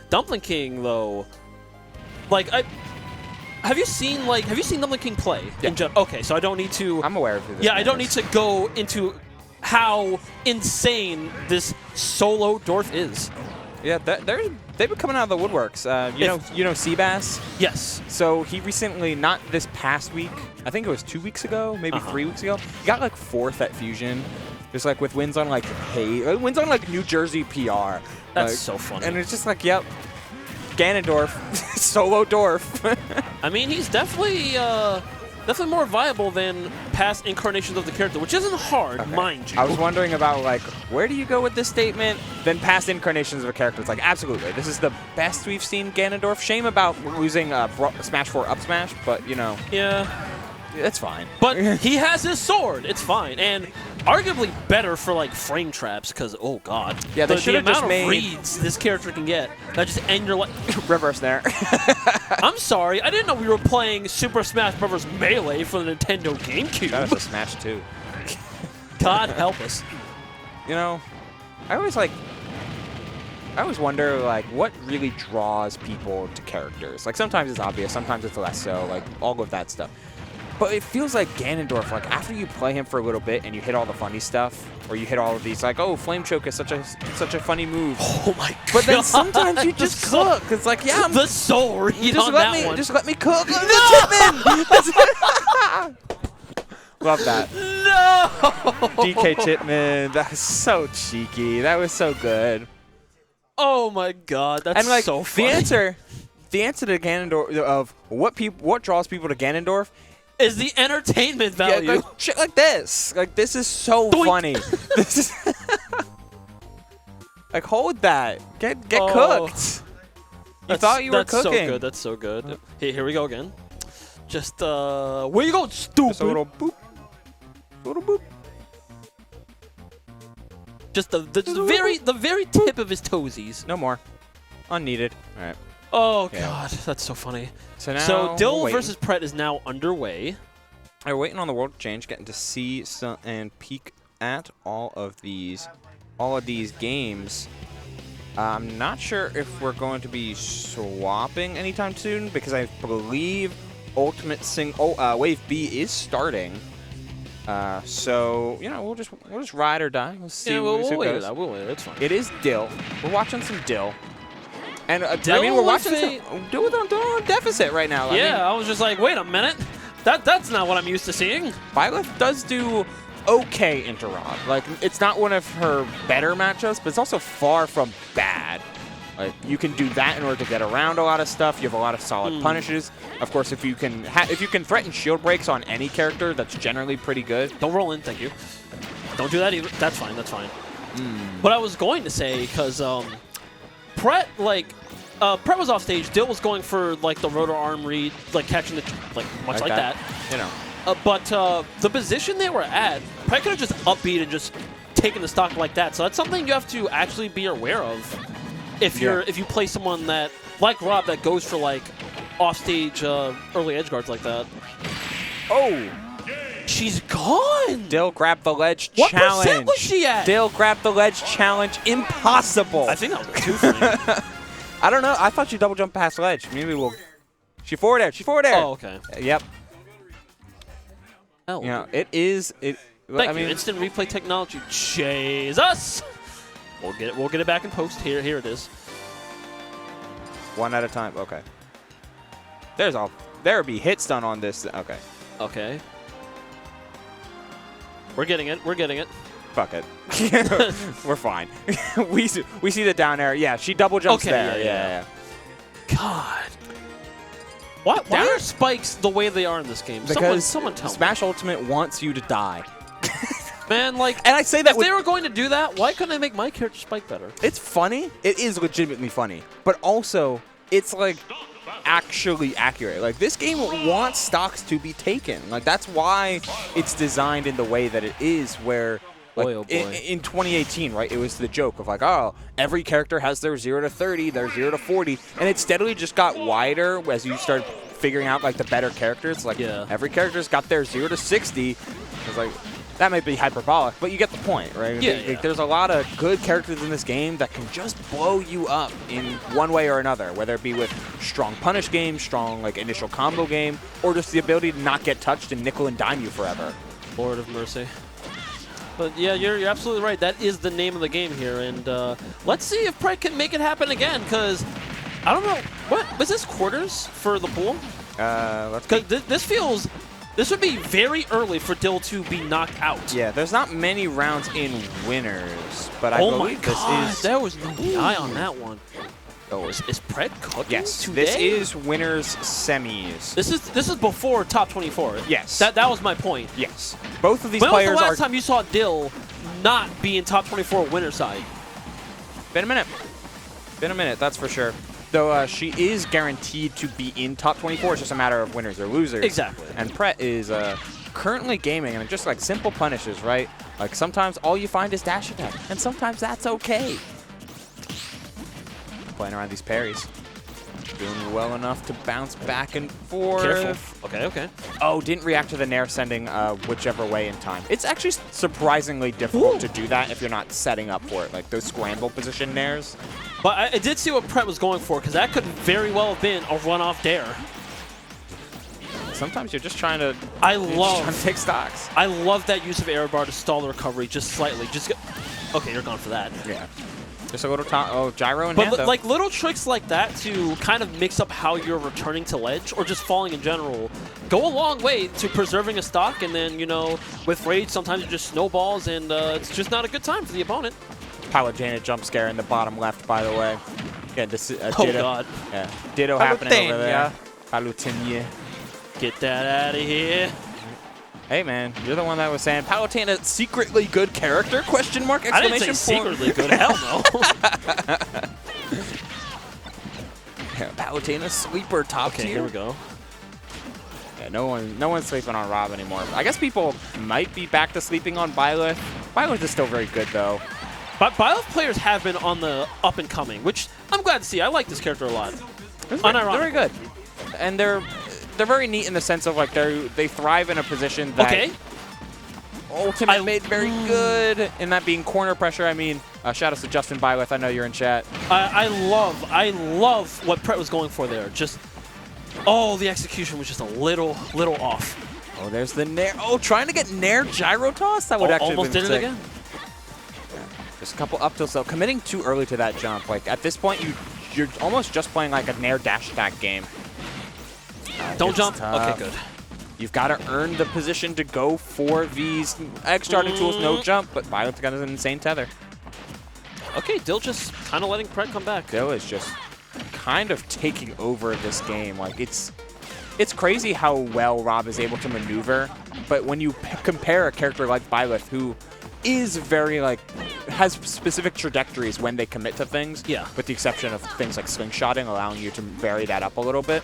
DumplingKing though, like have you seen DumplingKing play? Yeah. Okay, so I don't need to. I'm aware of who this Yeah, man I don't is. need to go into how insane this solo dwarf is. Yeah, they've been coming out of the woodworks. You know Seabass? Yes. So he recently, not this past week, I think it was 2 weeks ago, maybe 3 weeks ago, he got like 4th at Fusion. Just like with wins on like wins on like New Jersey PR. That's so funny. And it's just like, yep, Ganondorf, solo dwarf. I mean, he's definitely more viable than past incarnations of the character, which isn't hard, mind you. I was wondering about like, where do you go with this statement? Then past incarnations of a character. It's like, absolutely, this is the best we've seen Ganondorf. Shame about losing Smash 4 up smash, but you know. Yeah. It's fine. But he has his sword. It's fine. And arguably better for, like, frame traps, because, oh, God. Yeah, they should have just made... made... reads this character can get, that just end your life. Reverse there. I'm sorry. I didn't know we were playing Super Smash Bros. Melee for the Nintendo GameCube. That was a Smash 2. God help us. You know, I always wonder, like, what really draws people to characters. Like, sometimes it's obvious, sometimes it's less so, like, all of that stuff. But it feels like Ganondorf, like, after you play him for a little bit and you hit all the funny stuff, or you hit all of these, like, oh, Flame Choke is such a funny move. Oh, my God. But then sometimes you just cook. It's like, yeah, the soul read just on let that me, one. Just let me cook. No! Love that. No! DK Chipman, that was so cheeky. That was so good. Oh, my God. That's and like, so funny. The answer to Ganondorf, of what draws people to Ganondorf, is the entertainment value. Yeah, like, shit like this. Like, this is so Doink. funny. This is like, hold that. Get cooked. You thought you were cooking. That's so good. That's so good. Hey, here we go again. Just, where you going, stupid? Just a little boop. Little boop. Just the very tip of his toesies. No more. Unneeded. All right. Oh, God. That's so funny. So Dill versus Pret is now underway. We're waiting on the world change, getting to see and peek at all of these games. I'm not sure if we're going to be swapping anytime soon, because I believe Ultimate Wave B is starting. So you know, we'll just ride or die. We'll see. Yeah, we'll wait it goes. out. We'll wait. That's fine. It is Dill. We're watching some Dill. And Dill, I mean, we're watching Dill on deficit right now. Yeah, I was just like, wait a minute. That's not what I'm used to seeing. Byleth does do okay into Rod. Like, it's not one of her better matchups, but it's also far from bad. Like, you can do that in order to get around a lot of stuff. You have a lot of solid punishes. Of course, if you can threaten shield breaks on any character, that's generally pretty good. Don't roll in, thank you. Don't do that either. That's fine. That's fine. But I was going to say, because Pret, Pret was off stage. Dill was going for like the rotor arm read, like catching the much like that. You know. But the position they were at, Pret could have just upbeat and just taken the stock like that. So that's something you have to actually be aware of if you play someone that like Rob that goes for like off stage early edge guards like that. Oh, She's gone. Dill grab the ledge What challenge. percent was she at? Dill grab the ledge challenge. Impossible. I think that was a 2 for me. I don't know. I thought she double jumped past ledge. Maybe we'll. She forward air. She forward air. Oh, okay. Yep. Oh. You know, it is. Thank you. Instant replay technology. Jesus. We'll get it back in post. Here it is. One at a time. Okay. There be hits done on this. Okay. Okay. We're getting it. We're getting it. Fuck it. We're fine. we see the down air. Yeah, she double jumps there. Yeah. God. Why are spikes the way they are in this game? Because someone tell me. Smash Ultimate wants you to die. Man, like, and I say that if they were going to do that, why couldn't they make my character spike better? It's funny. It is legitimately funny. But also, it's like actually accurate. Like, this game wants stocks to be taken. Like, that's why it's designed in the way that it is, where like, boy, oh boy. In 2018, right, it was the joke of like, oh, every character has their 0 to 30, their 0 to 40, and it steadily just got wider as you start figuring out like the better characters. Like, every character's got their 0 to 60. It's like, that might be hyperbolic, but you get the point, right? Yeah. There's a lot of good characters in this game that can just blow you up in one way or another, whether it be with strong punish game, strong like initial combo game, or just the ability to not get touched and nickel and dime you forever. Lord of mercy. But yeah, you're absolutely right. That is the name of the game here, and let's see if pret can make it happen again. Because I don't know what was this quarters for the pool. Let's. Because this feels. This would be very early for Dill to be knocked out. Yeah, there's not many rounds in winners, but I believe this is. There was no eye on that one. Oh, is pret cooking? Yes, today? this is winners semis. This is before top 24. Yes. That was my point. Yes. Both of these when players was the last time you saw Dill not be in top 24 winner side? Been a minute. Been a minute, that's for sure. Though she is guaranteed to be in top 24. It's just a matter of winners or losers. Exactly. And pret is currently gaming, and just like simple punishes, right? Like sometimes all you find is dash attack, and sometimes that's okay. Playing around these parries. Doing well enough to bounce back and forth. Careful. Okay. Oh, didn't react to the nair sending whichever way in time. It's actually surprisingly difficult to do that if you're not setting up for it, like those scramble position nairs. But I did see what pret was going for, because that could very well have been a run-off dare. Sometimes you're just trying to take stocks. I love that use of air bar to stall the recovery just slightly. Okay, you're gone for that. Yeah. Just a little gyro and but hand, though. Like little tricks like that to kind of mix up how you're returning to ledge or just falling in general go a long way to preserving a stock. And then, you know, with rage, sometimes it just snowballs and it's just not a good time for the opponent. Palutena jump scare in the bottom left, by the way. Yeah, this oh, Ditto. God. Yeah, Ditto happening over there. Palutena. Get that out of here. Hey, man, you're the one that was saying Palutena secretly good character? Question mark? I didn't say secretly good. Hell no. Yeah, Palutena sleeper top tier. Okay, here we go. Yeah, no one's sleeping on Rob anymore. I guess people might be back to sleeping on Byleth. Byleth is still very good, though. But Byleth players have been on the up and coming, which I'm glad to see. I like this character a lot. They're very good, and they're very neat in the sense of like they thrive in a position that Ultimate made very good, and that being corner pressure. I mean, shout out to Justin Byleth. I know you're in chat. I love what pret was going for there. Just the execution was just a little off. Oh, there's the nair. Oh, trying to get nair gyro toss. That would actually almost been did sick. it again. Just a couple up tilts, though. Committing too early to that jump. Like, at this point, you're almost just playing like a nair dash attack game. Don't jump. Okay, good. You've got to earn the position to go for these egg starting tools, no jump, but Violet's got an insane tether. Okay, Dill just kind of letting pret come back. Dill is just kind of taking over this game. Like, it's crazy how well Rob is able to maneuver, but when you compare a character like Byleth, who is very, like, has specific trajectories when they commit to things, with the exception of things like slingshotting, allowing you to vary that up a little bit.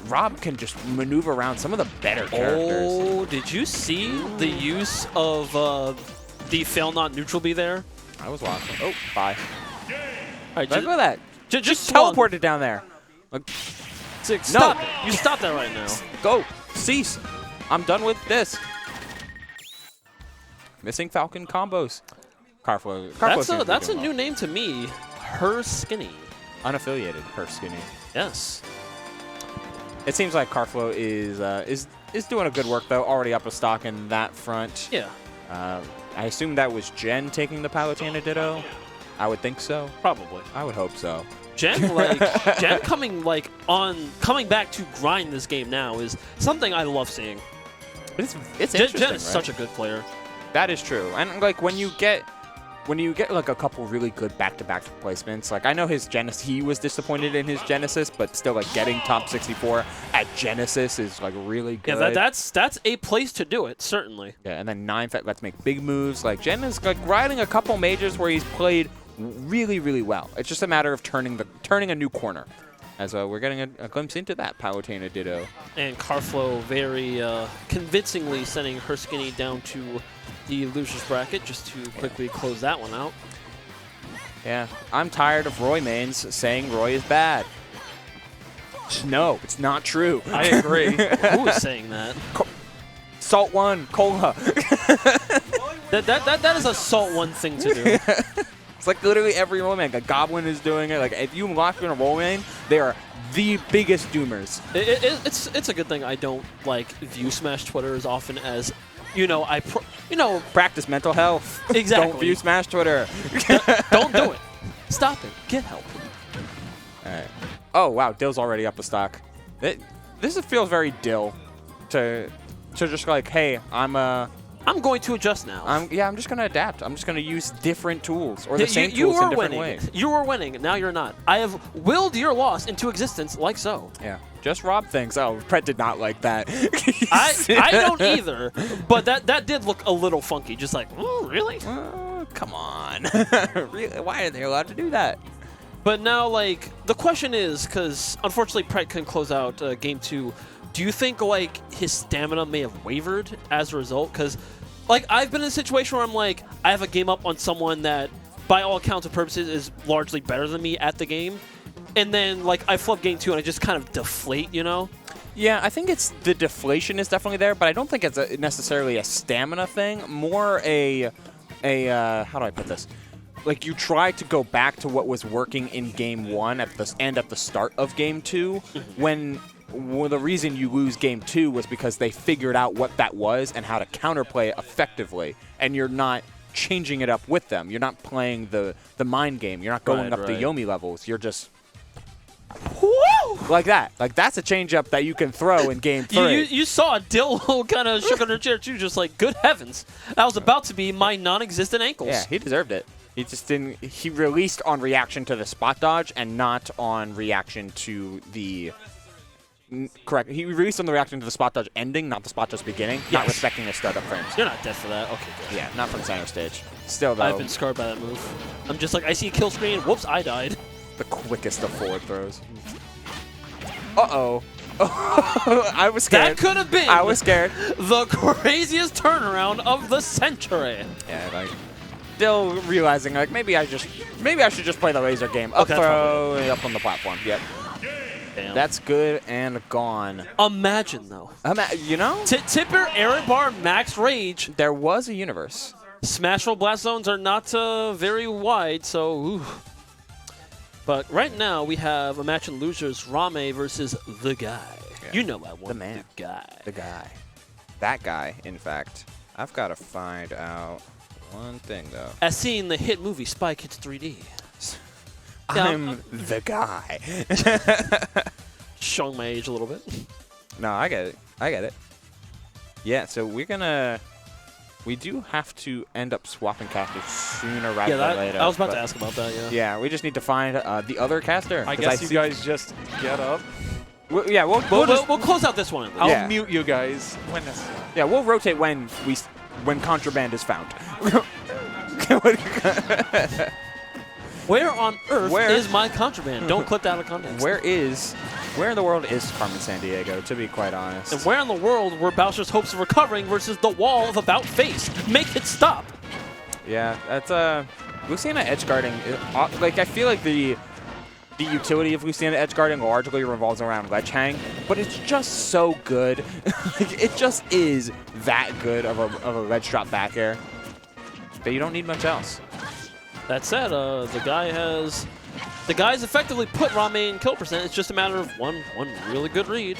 Rob can just maneuver around some of the better characters. Oh, did you see the use of the fail not neutral be there? I was watching. Oh, bye. All right, look at that. Just teleported down there. Like, stop it. You stop that right now. Go. Cease. I'm done with this. Missing Falcon combos. Karflo. That's a new name to me. Herrskinny. Unaffiliated Herrskinny. Yes. It seems like Karflo is doing a good work though. Already up a stock in that front. Yeah. I assume that was Jen taking the Palutena Ditto. I would think so. Probably. I would hope so. Jen coming back to grind this game now is something I love seeing. It's interesting. Jen is such a good player. That is true. And like when you get like a couple really good back-to-back placements, like I know his Genesis, he was disappointed in his Genesis, but still like getting top 64 at Genesis is like really good. Yeah, that's a place to do it, certainly. Yeah, and then 9th, let's make big moves. Like Jen is like riding a couple majors where he's played really, really well. It's just a matter of turning a new corner. As we're getting a glimpse into that Palutena Ditto. And Karflo very convincingly sending Herrskinny down to the loser's bracket just to quickly close that one out. Yeah, I'm tired of Roy mains saying Roy is bad. No, it's not true. I agree. Who is saying that? Salt 1, Cola. that is a Salt 1 thing to do. It's like literally every roll main. Like Goblin is doing it. Like if you lock in a roll main, they are the biggest doomers. It's a good thing I don't like view Smash Twitter as often as, practice mental health. Exactly. Don't view Smash Twitter. Don't do it. Stop it. Get help. All right. Oh wow, Dill's already up a stock. This feels very Dill to just like, hey, I'm going to adjust now. I'm just going to adapt. I'm just going to use different tools or the same tools in different ways. You were winning. Now you're not. I have willed your loss into existence like so. Yeah. Just Rob things. Oh, Pret did not like that. I don't either. But that did look a little funky. Just like, oh, really? Come on. Really? Why are they allowed to do that? But now, like, the question is, because unfortunately Pret couldn't close out Game 2, do you think, like, his stamina may have wavered as a result? Because, like, I've been in a situation where I'm like, I have a game up on someone that, by all accounts and purposes, is largely better than me at the game. And then, like, I flub Game 2 and I just kind of deflate, you know? Yeah, I think it's the deflation is definitely there, but I don't think it's necessarily a stamina thing. More how do I put this? Like, you try to go back to what was working in Game 1 at the start of Game 2 when... Well, the reason you lose Game 2 was because they figured out what that was and how to counterplay it effectively, and you're not changing it up with them. You're not playing the mind game. You're not going up the Yomi levels. You're just like that. Like that's a change up that you can throw in Game 3. You saw Dill kind of shook on her chair too, just like, good heavens, that was about to be my non-existent ankles. Yeah, he deserved it. He just didn't. He released on reaction to the spot dodge and not on reaction to the. Correct. He released on the reaction to the spot dodge ending, not the spot dodge beginning. Yes. Not respecting the startup frames. You're not dead for that. Okay, good. Yeah, not from center stage. Still, though. I've been scarred by that move. I'm just like, I see a kill screen. Whoops, I died. The quickest of forward throws. Uh-oh. I was scared. That could have been. I was scared. The craziest turnaround of the century. Yeah, like Dill realizing like maybe I should just play the laser game. Up throw up on the platform. Yep. Damn. That's good and gone. Imagine though. You know? Tipper, Error Bar, Max Rage. There was a universe. Smash Roll Blast Zones are not very wide, so ooh. But right now we have a match in losers, ramE versus theguy. Yeah. You know I want the man. The guy. The guy. That guy, in fact. I've got to find out one thing, though. As seen in the hit movie Spy Kids 3D. I'm the guy. Showing my age a little bit. No, I get it. I get it. Yeah, so we do have to end up swapping casters sooner rather than later. I was about to ask about that, yeah. Yeah, we just need to find the other caster. I guess you guys just get up. We'll close out this one. I'll mute you guys when necessary. Yeah, we'll rotate when contraband is found. Where on earth is my contraband? Don't clip that out of context. Where in the world is Carmen Sandiego, to be quite honest? And where in the world were Bowser's hopes of recovering versus the wall of about face? Make it stop. Yeah, that's Luciana edgeguarding. Like I feel like the utility of Luciana edgeguarding largely revolves around ledge hang, but it's just so good. Like, it just is that good of a ledge drop back air. but you don't need much else. That said, the guy's effectively put ramE in kill percent. It's just a matter of one really good read.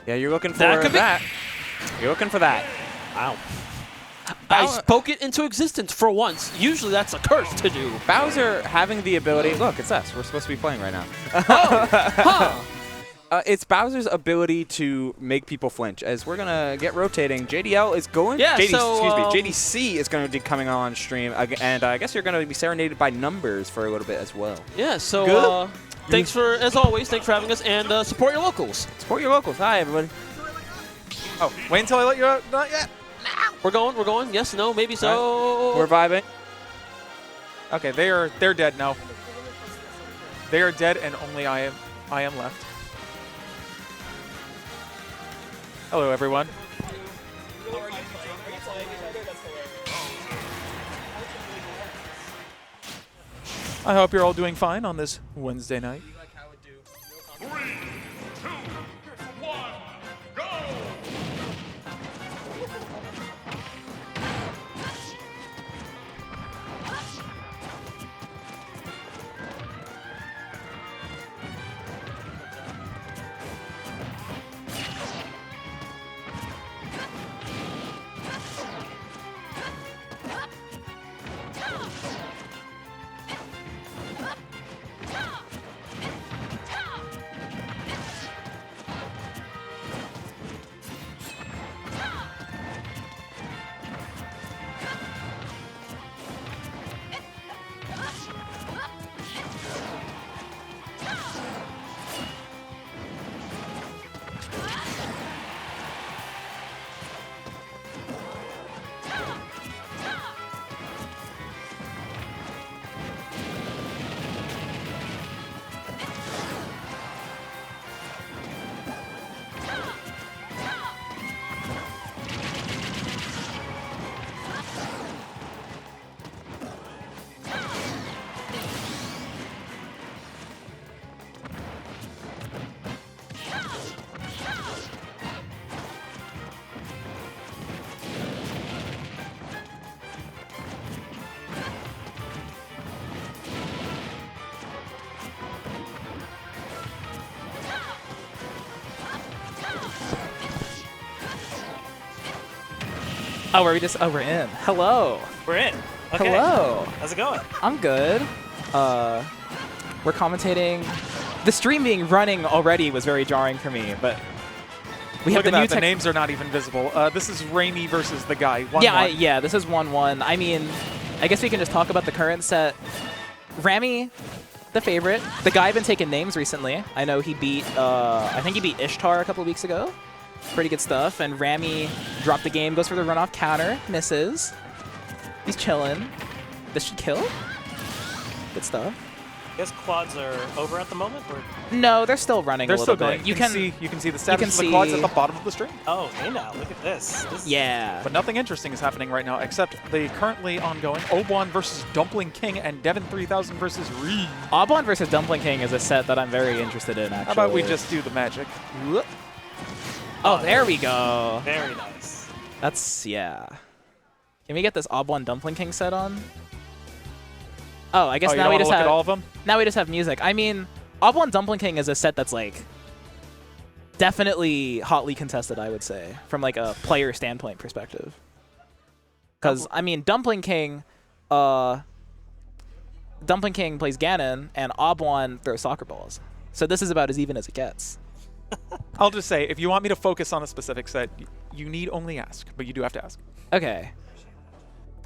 Yeah, you're looking for That that. You're looking for that. Wow. I spoke it into existence for once. Usually that's a curse to do. Bowser having the ability. Look, it's us. We're supposed to be playing right now. Oh, huh. It's Bowser's ability to make people flinch. As we're gonna get rotating, JDL is going. Yeah, so, JDC is going to be coming on stream, and I guess you're going to be serenaded by numbers for a little bit as well. Yeah. So thanks for, as always, thanks for having us, and support your locals. Support your locals. Hi, everybody. Oh, wait until I let you out. Not yet. We're going. Yes, no, maybe so. Right. We're vibing. Okay, they're dead now. They are dead, and only I am left. Hello, everyone. I hope you're all doing fine on this Wednesday night. Oh, we're in. Hello. We're in. Okay. Hello. How's it going? I'm good. We're commentating. The stream being running already was very jarring for me, but we have Look the at new that. The names are not even visible. This is ramE versus the guy. 1-1. Yeah, this is 1-1. I mean, I guess we can just talk about the current set. ramE, the favorite. The guy been taking names recently. I know he beat, I think he beat Ishtar a couple of weeks ago. Pretty good stuff. And ramE dropped the game, goes for the runoff counter, misses. He's chilling. This should kill. Good stuff. I guess quads are over at the moment? Or? No, they're still running They're a little still going. bit. You can see the status of the quads at the bottom of the stream. Oh, hey now, look at this. Yeah. But nothing interesting is happening right now except the currently ongoing Obwan versus DumplingKing and Devin3000 versus Riiiiii. Obwan versus DumplingKing is a set that I'm very interested in, actually. How about we just do the magic? Oh, there we go. Very nice. That's, yeah. Can we get this Obwan DumplingKing set on? Oh, I guess now we just have all of them? Now we just have music. I mean, Obwan DumplingKing is a set that's like definitely hotly contested, I would say, from like a player standpoint perspective. Because I mean, DumplingKing plays Ganon and Obwan throws soccer balls. So this is about as even as it gets. I'll just say, if you want me to focus on a specific set, you need only ask, but you do have to ask. Okay.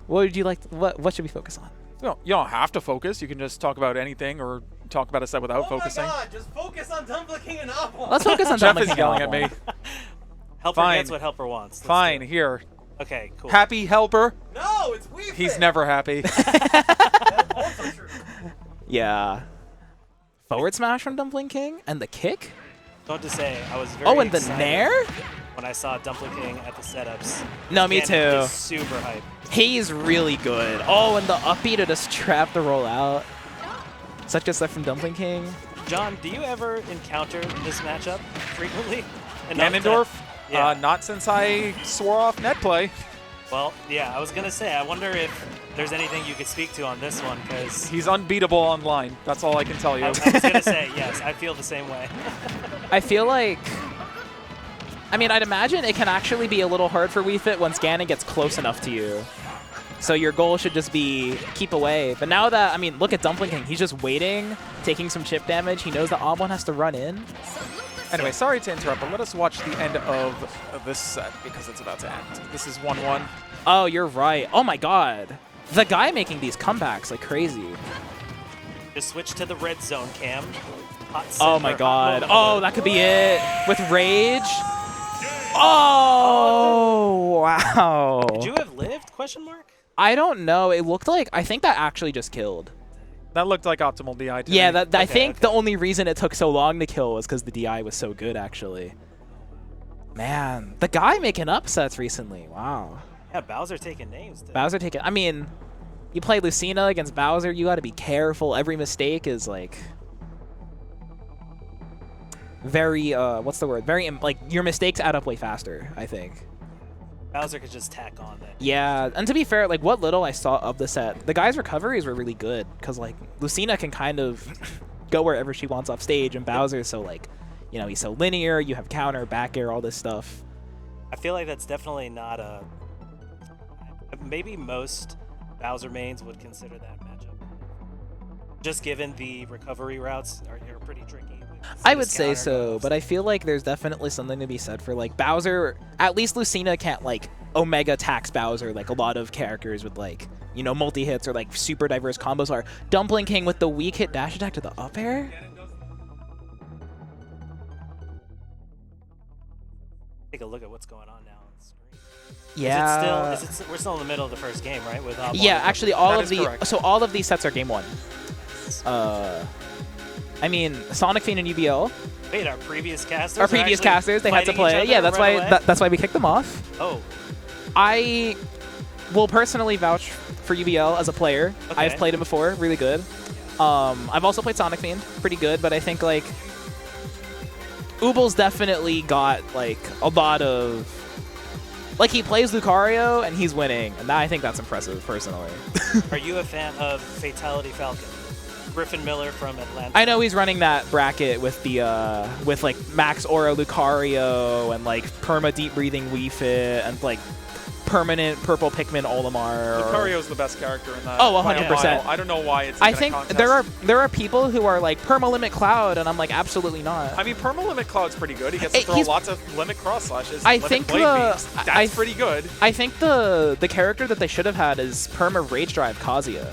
What would you like? What should we focus on? You don't have to focus. You can just talk about anything or talk about a set without focusing. Oh my god, just focus on DumplingKing and Obwan. Let's focus on Jeff DumplingKing. is yelling at me. HelpR gets what HelpR wants. Let's Fine, do it. here. Okay, cool. Happy HelpR. No, it's Wii Fit. He's never happy. That's also true. Yeah. Forward smash from DumplingKing and the kick. Don't just say, I was very and the excited nair? when I saw DumplingKing at the setups. No, me Again, too. just super hype. He's really good. Oh, and the up B to just trap the roll out. Such good stuff from DumplingKing. John, do you ever encounter this matchup frequently? Enough Ganondorf? that- Yeah. Not since I swore off net play. Well, yeah, I was gonna say, I wonder if there's anything you could speak to on this one, because He's unbeatable online. That's all I can tell you. I was gonna say, yes, I feel the same way. I feel like, I mean, I'd imagine it can actually be a little hard for Wii Fit once Ganon gets close enough to you. So your goal should just be keep away. But now that, I mean, look at DumplingKing. He's just waiting, taking some chip damage. He knows that Obwan has to run in. Anyway, sorry to interrupt, but let us watch the end of this set because it's about to end. This is 1-1. Oh, you're right. Oh my god. The guy making these comebacks like crazy. Just switch to the Redzone cam. Oh my god. Oh, that could be it. With Rage. Oh, wow. Could you have lived? Question mark? I don't know. It looked like, I think that actually just killed. That looked like optimal DI to Yeah, me. I think the only reason it took so long to kill was because the DI was so good, actually. Man, the guy making upsets recently. Wow. Yeah, Bowser taking names. Dude. Bowser taking... I mean, you play Lucina against Bowser, you got to be careful. Every mistake is, like... very, what's the word? Very, like, your mistakes add up way faster, I think. Bowser could just tack on that. Yeah, and to be fair, like, what little I saw of the set, the guy's recoveries were really good, because, like, Lucina can kind of go wherever she wants off stage, and Bowser's so, like, you know, he's so linear, you have counter, back air, all this stuff. I feel like that's definitely not a... Maybe most Bowser mains would consider that matchup. Just given the recovery routes are pretty tricky. I would say so, but I feel like there's definitely something to be said for, like, Bowser, at least Lucina can't, like, Omega tax Bowser like a lot of characters with, like, you know, multi-hits or, like, super diverse combos are. DumplingKing with the weak hit dash attack to the up air? Take a look at what's going on now on the screen. Yeah. We're still in the middle of the first game, right? With Obwan yeah, actually, all of correct. so all of these sets are game one. I mean, Sonicfiend and UBL. Wait, our previous casters? Our previous casters, they had to play. Yeah, that's why that's why we kicked them off. Oh. I will personally vouch for UBL as a player. Okay. I've played him before, really good. I've also played Sonicfiend, pretty good, but I think like Ubel's definitely got like a lot of like he plays Lucario and he's winning, and I think that's impressive personally. Are you a fan of Fatality Falcon? Griffin Miller from Atlanta. I know he's running that bracket with the with like Max Aura Lucario and like perma deep breathing Wii Fit and like permanent purple Pikmin Olimar. Lucario's the best character in that. Oh, by a 100%. mile. I don't know why it's I even think a contest. there are people who are like perma limit Cloud, and I'm like absolutely not. I mean, perma limit Cloud's pretty good. He gets to throw he's- lots of limit cross slashes. I limit think blade the- beams. That's pretty good. I think the character that they should have had is perma Rage Drive Kazuya.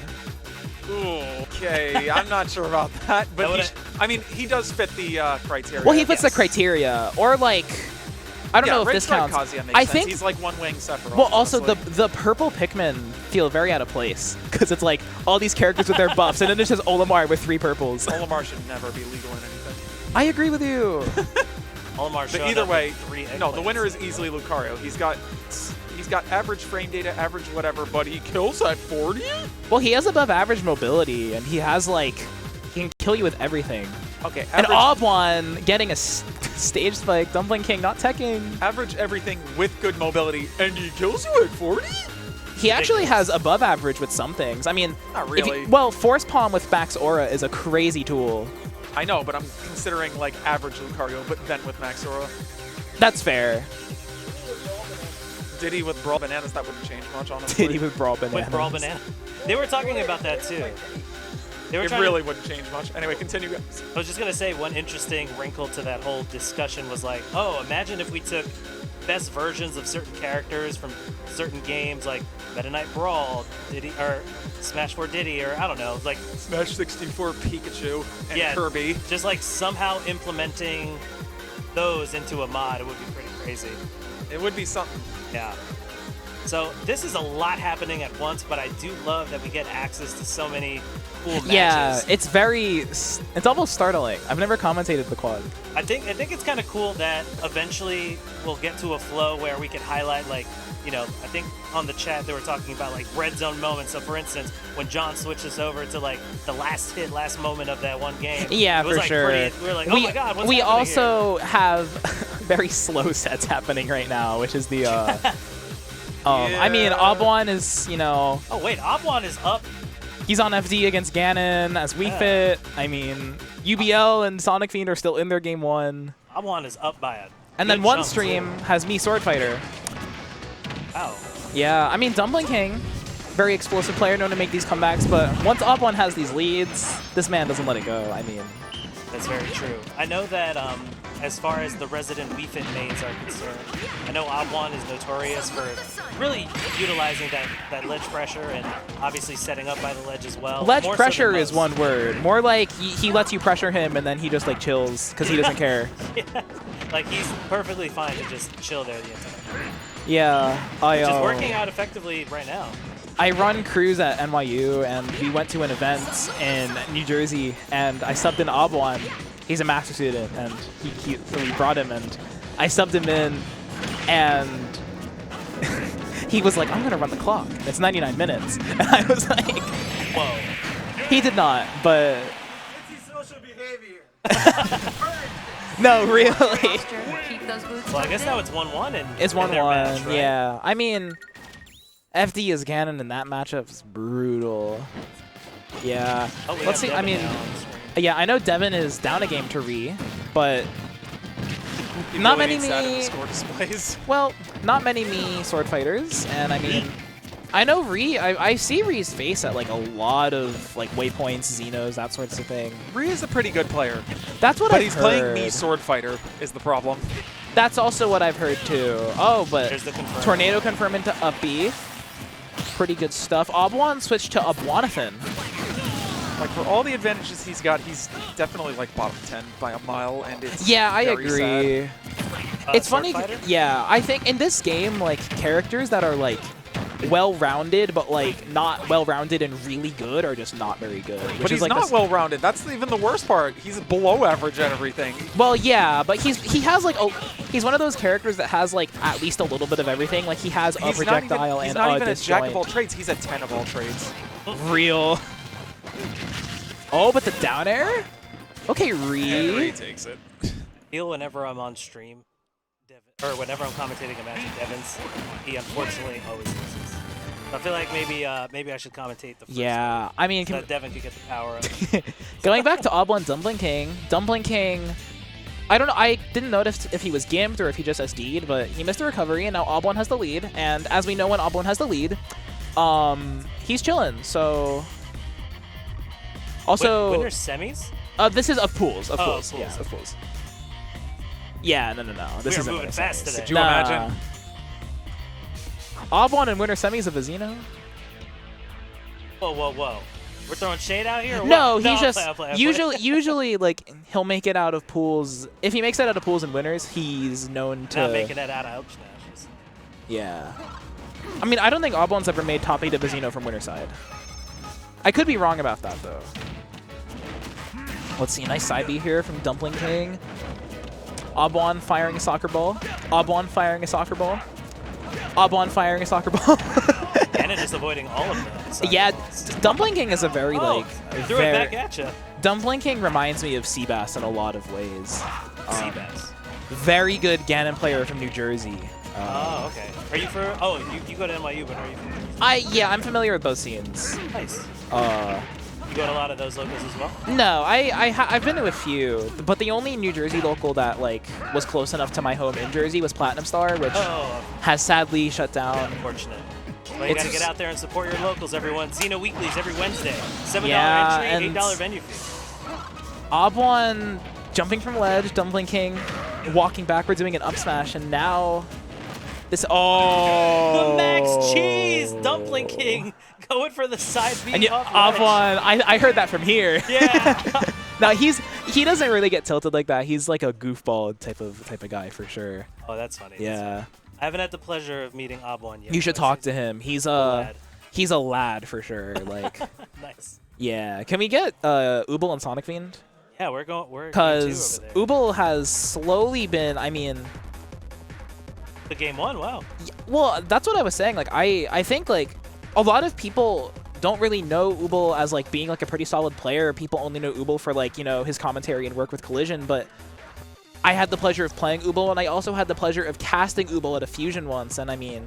Okay, I'm not sure about that, but That I mean, he does fit the criteria. Well, he fits the Yes. criteria, or like I don't know if Rage this Drive counts. Kazuya makes I sense. think. He's like one wing Sephiroth. Well, also honestly. the purple Pikmin feel very out of place because it's like all these characters with their buffs, and then there's just Olimar with 3 purples. Olimar should never be legal in anything. I agree with you. Olimar But showed either up way, with 3 no, the eggplants. winner is easily Lucario. He's got average frame data, average whatever, but he kills at 40? Well, he has above average mobility, and he has like he can kill you with everything. Okay, And average, Obwan getting a stage spike, DumplingKing not teching. average everything with good mobility, and he kills you at 40? He actually has above average with some things. I mean, Not if really. well, Force Palm with Max Aura is a crazy tool. I know, but I'm considering like average Lucario, but then with Max Aura. That's fair. Diddy with Brawl Bananas, that wouldn't change much, honestly. Diddy with Brawl Bananas. With Brawl Banana. They were talking about that too. They were It trying really wouldn't change much. Anyway, continue, guys. I was just going to say one interesting wrinkle to that whole discussion was like, oh, imagine if we took best versions of certain characters from certain games like Meta Knight Brawl, Diddy, or Smash 4 Diddy, or I don't know, like Smash 64 Pikachu and Yeah. Kirby. just like somehow implementing those into a mod. It would be pretty crazy. It would be something. Yeah. So this is a lot happening at once, but I do love that we get access to so many cool matches. Yeah, it's almost startling. I've never commentated the quad. I think it's kind of cool that eventually we'll get to a flow where we can highlight, like, you know, I think on the chat they were talking about like red zone moments. So for instance, when John switches over to like the last moment of that one game. Yeah, it was, for like, sure. we were like, oh my god, what's we happening also have very slow sets happening right now, which is the I mean, Obwan is, you know... Oh, wait, Obwan is up. He's on FD against Ganon as Wii Fit. I mean, UBL and Sonicfiend are still in their game 1. Obwan is up by it. And then one stream has me Sword Fighter. Wow. Yeah, I mean, DumplingKing, very explosive player, known to make these comebacks, but once Obwan has these leads, this man doesn't let it go. I mean... That's very true. I know that as far as the resident Wii Fit mains are concerned, I know Obwan is notorious for really utilizing that ledge pressure and obviously setting up by the ledge as well. Ledge pressure is one word. More like he lets you pressure him and then he just like chills because he doesn't care. Yeah. Like he's perfectly fine to just chill there the entire time. Yeah, which is working out effectively right now. I run crews at NYU, and we went to an event in New Jersey, and I subbed in Obwan. He's a master student, and so we brought him, and I subbed him in, and he was like, I'm going to run the clock. It's 99 minutes. And I was like... Whoa. He did not, but... Antisocial behavior. No, really. Well, I guess now it's 1-1. It's 1-1, right? yeah. I mean... FD is Ganon in that matchup is brutal. Yeah. Oh, let's see. I mean, yeah, I know Devin is down a game to Riiiiii, but not many me. Score displays. Well, not many me sword fighters, and I mean, I know Riiiiii. I see Riiii's face at like a lot of like waypoints, Xenos, that sorts of thing. Riiiiii is a pretty good player. That's what but I've he's heard. playing me sword fighter is the problem. That's also what I've heard too. Oh, but Tornado confirm into up B. Pretty good stuff. Obwan switched to Obwanathan. Like for all the advantages he's got, he's definitely like bottom 10 by a mile, and it's I very agree. Sad. It's funny. Yeah, I think in this game, like characters that are like well-rounded, but like not well-rounded and really good are just not very good. But he's like not well-rounded. That's even the worst part. He's below average at everything. Well, yeah, but he has like he's one of those characters that has like at least a little bit of everything. Like he has a projectile and a disjoint. He's not even a jack of all trades. He's a 10 of all trades. Real. Oh, but the down air? Okay, Riiiiii takes it. Feel whenever I'm on stream, or whenever I'm commentating a match with Devins, he unfortunately always loses. So I feel like maybe I should commentate the first one, I mean, so that Devin could get the power up. Going back to Obwan DumplingKing, I don't know, I didn't notice if he was gimped or if he just SD'd, but he missed a recovery, and now Obwan has the lead, and as we know when Obwan has the lead, he's chilling, so... Also... Winner semis? This is of pools, of pools. Pools. Yeah, of pools. Yeah, no. This is moving fast today. Could you imagine? Obwan and winner semis of a Xeno? Whoa. We're throwing shade out here? Or no, what? he's just I'll play. usually like he'll make it out of pools. If he makes it out of pools and winners, he's known to not making that out of Elk Smashes. Yeah. I mean, I don't think Obwan's ever made top 8 of a Xeno from winner side. I could be wrong about that though. Let's see, nice side B here from DumplingKing. Obwan firing a soccer ball. Obwan firing a soccer ball. Obwan firing a soccer ball. And just avoiding all of them. Yeah, DumplingKing is a very like... Threw it back at you. DumplingKing reminds me of Seabass in a lot of ways. Seabass. Very good Ganon player from New Jersey. Oh, okay. Are you for... Oh, you go to NYU, but are you from New Jersey? Yeah, I'm familiar with both scenes. Nice. You go to a lot of those locals as well? No, I've been to a few, but the only New Jersey local that like was close enough to my home in Jersey was Platinum Star, which has sadly shut down. Unfortunate. Well, you gotta get out there and support your locals, everyone. Xeno Weeklies every Wednesday. $7 entry, $8 venue fee. Obwan jumping from ledge, DumplingKing walking backward, doing an up smash, and now this. The Max Cheese DumplingKing going for the side B. And Obwan, I heard that from here. Yeah. No, he doesn't really get tilted like that. He's like a goofball type of guy for sure. Oh, that's funny. Yeah. That's funny. I haven't had the pleasure of meeting Obwan yet. You should talk to him. He's a lad for sure. Like. Nice. Yeah. Can we get Ubel and Sonicfiend? Yeah, we're going. Because Ubel has slowly been. I mean. The game one. Wow. Well, that's what I was saying. Like I think like a lot of people don't really know Ubel as like being like a pretty solid player. People only know Ubel for like, you know, his commentary and work with Collision, but I had the pleasure of playing Ubel, and I also had the pleasure of casting Ubel at a Fusion once, and I mean,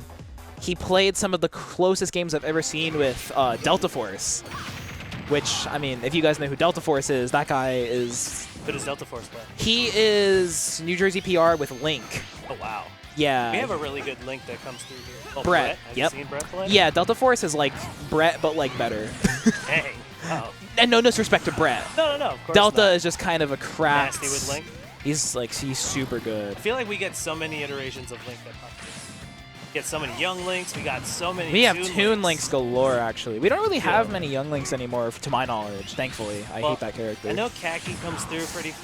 he played some of the closest games I've ever seen with Delta Force. Which, I mean, if you guys know who Delta Force is, that guy is... Who does Delta Force play? He is New Jersey PR with Link. Oh, wow. Yeah. We have a really good Link that comes through here. Oh, Brett. Have Yep. you seen Brett play? Yeah, Delta Force is like Brett, but like better. Dang. Oh. And no disrespect to Brett. No, of course Delta not. is just kind of a cracked... Nasty with Link. He's super good. I feel like we get so many iterations of Link that pop through. We get so many young Links. We got so many We have Toon Toon Links galore, actually. We don't really have Yeah. many young Links anymore, to my knowledge, thankfully. I hate that character. I know Khaki comes through pretty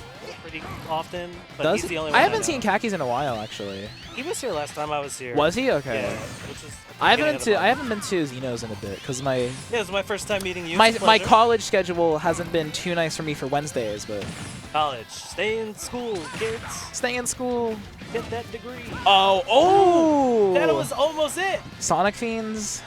often, but Does he's he? the only one I I haven't know. seen Khakis in a while, actually. He was here last time I was here. Was he? Okay. Yeah, which was I haven't beginning of the I month. haven't been to Xeno's in a bit because my Yeah, it was my first time meeting you. my It's a my pleasure. college schedule hasn't been too nice for me for Wednesdays, but College. Stay in school, kids. stay in school. Get that degree. Oh! That was almost it. Sonic Fiends.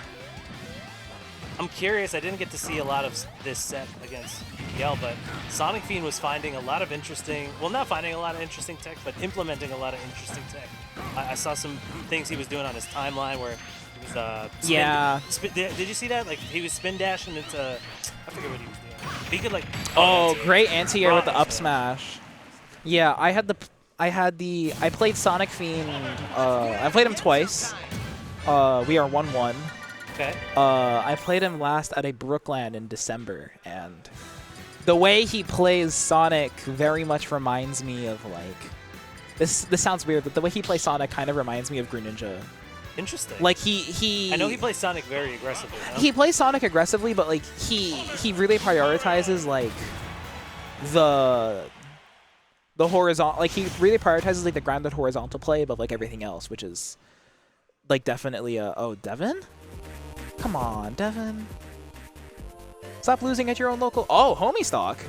I'm curious. I didn't get to see a lot of this set against PL, but Sonicfiend was finding a lot of interesting. Well, not finding a lot of interesting tech, but implementing a lot of interesting tech. I saw some things he was doing on his timeline where he was Yeah. Did you see that? Like he was spin dashing into. I forget what he was doing. But he could like. Oh, anti-air. great anti-air with the up Right. smash. Yeah, I played Sonic Fiend. I played him twice. We are 1-1. Okay. I played him last at a Brookland in December, and the way he plays Sonic very much reminds me of like this sounds weird, but the way he plays Sonic kind of reminds me of Greninja. Interesting. Like he I know he plays Sonic very aggressively. No? he plays Sonic aggressively, but like he really prioritizes like the horizontal, like he really prioritizes like the grounded horizontal play above like everything else, which is like definitely a Devin? Come on, Devin. Stop losing at your own local. Oh, homie stock.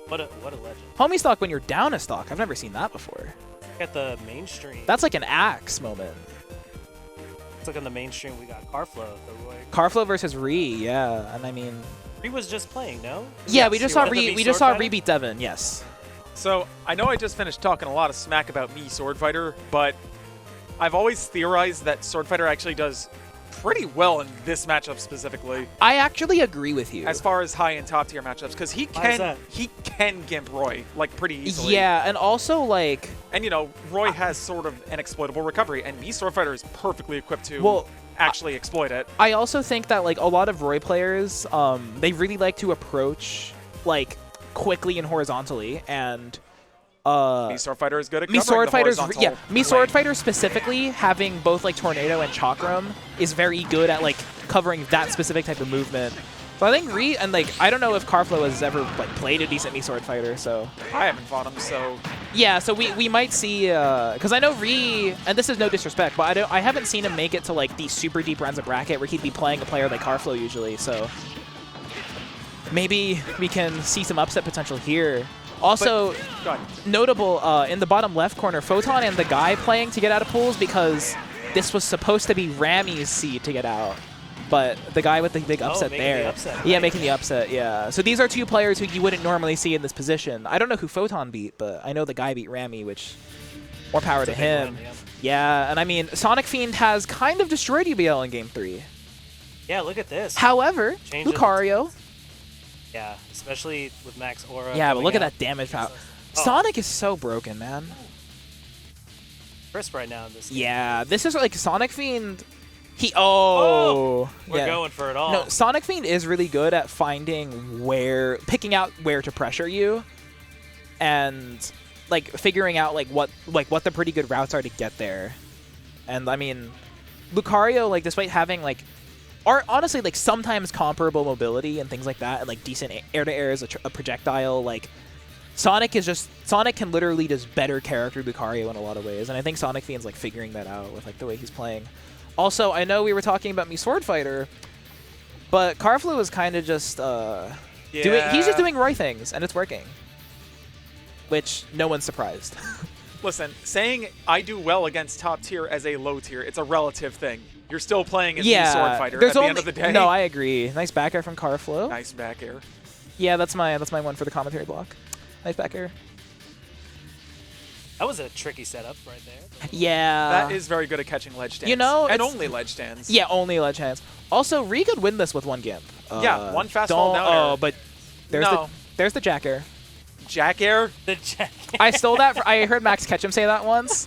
What a legend. Homie stock when you're down a stock. I've never seen that before. At the mainstream. That's like an axe moment. It's like on the mainstream we got Karflo, the Roy. Karflo versus Riiiiii, yeah, and I mean, He was just playing, no? yeah, we just saw Riiiiii Riiiiii beat Devin. Yes. So I know I just finished talking a lot of smack about me, Sword Fighter, but I've always theorized that Sword Fighter actually does pretty well in this matchup specifically. I actually agree with you. As far as high and top tier matchups, because he Why is can gimp Roy like pretty easily. Yeah, and also like, And you know, Roy has sort of an exploitable recovery, and me, Sword Fighter, is perfectly equipped to actually exploit it. I also think that like a lot of Roy players, they really like to approach like quickly and horizontally, and me, Sword Fighter is good at me, covering Sword the Fighter's horizontal me, Sword lane. Fighter specifically having both like Tornado and Chakram is very good at like covering that specific type of movement. So I think Riiiiii, and like I don't know if Karflo has ever like played a decent me Sword Fighter, so I haven't fought him, so yeah, so we might see, because I know Riiiiii, and this is no disrespect, but I haven't seen him make it to like the super deep rounds of bracket where he'd be playing a player like Karflo usually, so maybe we can see some upset potential here. Also, go ahead. notable in the bottom left corner, Photon and theguy playing to get out of pools because this was supposed to be rame's seed to get out. But the guy with the big upset making there. the upset, Yeah, right. making the upset, yeah. So these are two players who you wouldn't normally see in this position. I don't know who Photon beat, but I know the guy beat ramE, which more power to It's a big him. win, yeah. Yeah, and I mean, Sonicfiend has kind of destroyed UBL in Game 3. Yeah, look at this. However, Change it. Lucario, Yeah, especially with Max Aura. yeah, but coming look at out. that damage power. Oh. Sonic is so broken, man. Crisp right now in this game. Yeah, this is like Sonicfiend. We're We're going for it all. No, Sonicfiend is really good at finding picking out where to pressure you, and like figuring out like what the pretty good routes are to get there. And I mean, Lucario, like despite having like, honestly like sometimes comparable mobility and things like that, and like decent air to air as a projectile, like Sonic can literally just better character Lucario in a lot of ways, and I think Sonicfiend's like figuring that out with like the way he's playing. Also, I know we were talking about me Sword Fighter, but Karflo is kind of just he's just doing Roy things, and it's working. Which no one's surprised. Listen, saying I do well against top tier as a low tier, it's a relative thing. You're still playing as the Sword Fighter at the end of the day. No, I agree. Nice back air from Karflo. Nice back air. Yeah, that's my one for the commentary block. Nice back air. That was a tricky setup right there. Yeah. That is very good at catching ledge stands. You know, and it's- only ledge stands. Yeah, only ledge hands. Also, Riiiiii could win this with one Gimp. Yeah, one fast fall down air. Oh, but there's the Jack Air. Jack air? The Jack. I stole that. I heard Max Ketchum say that once,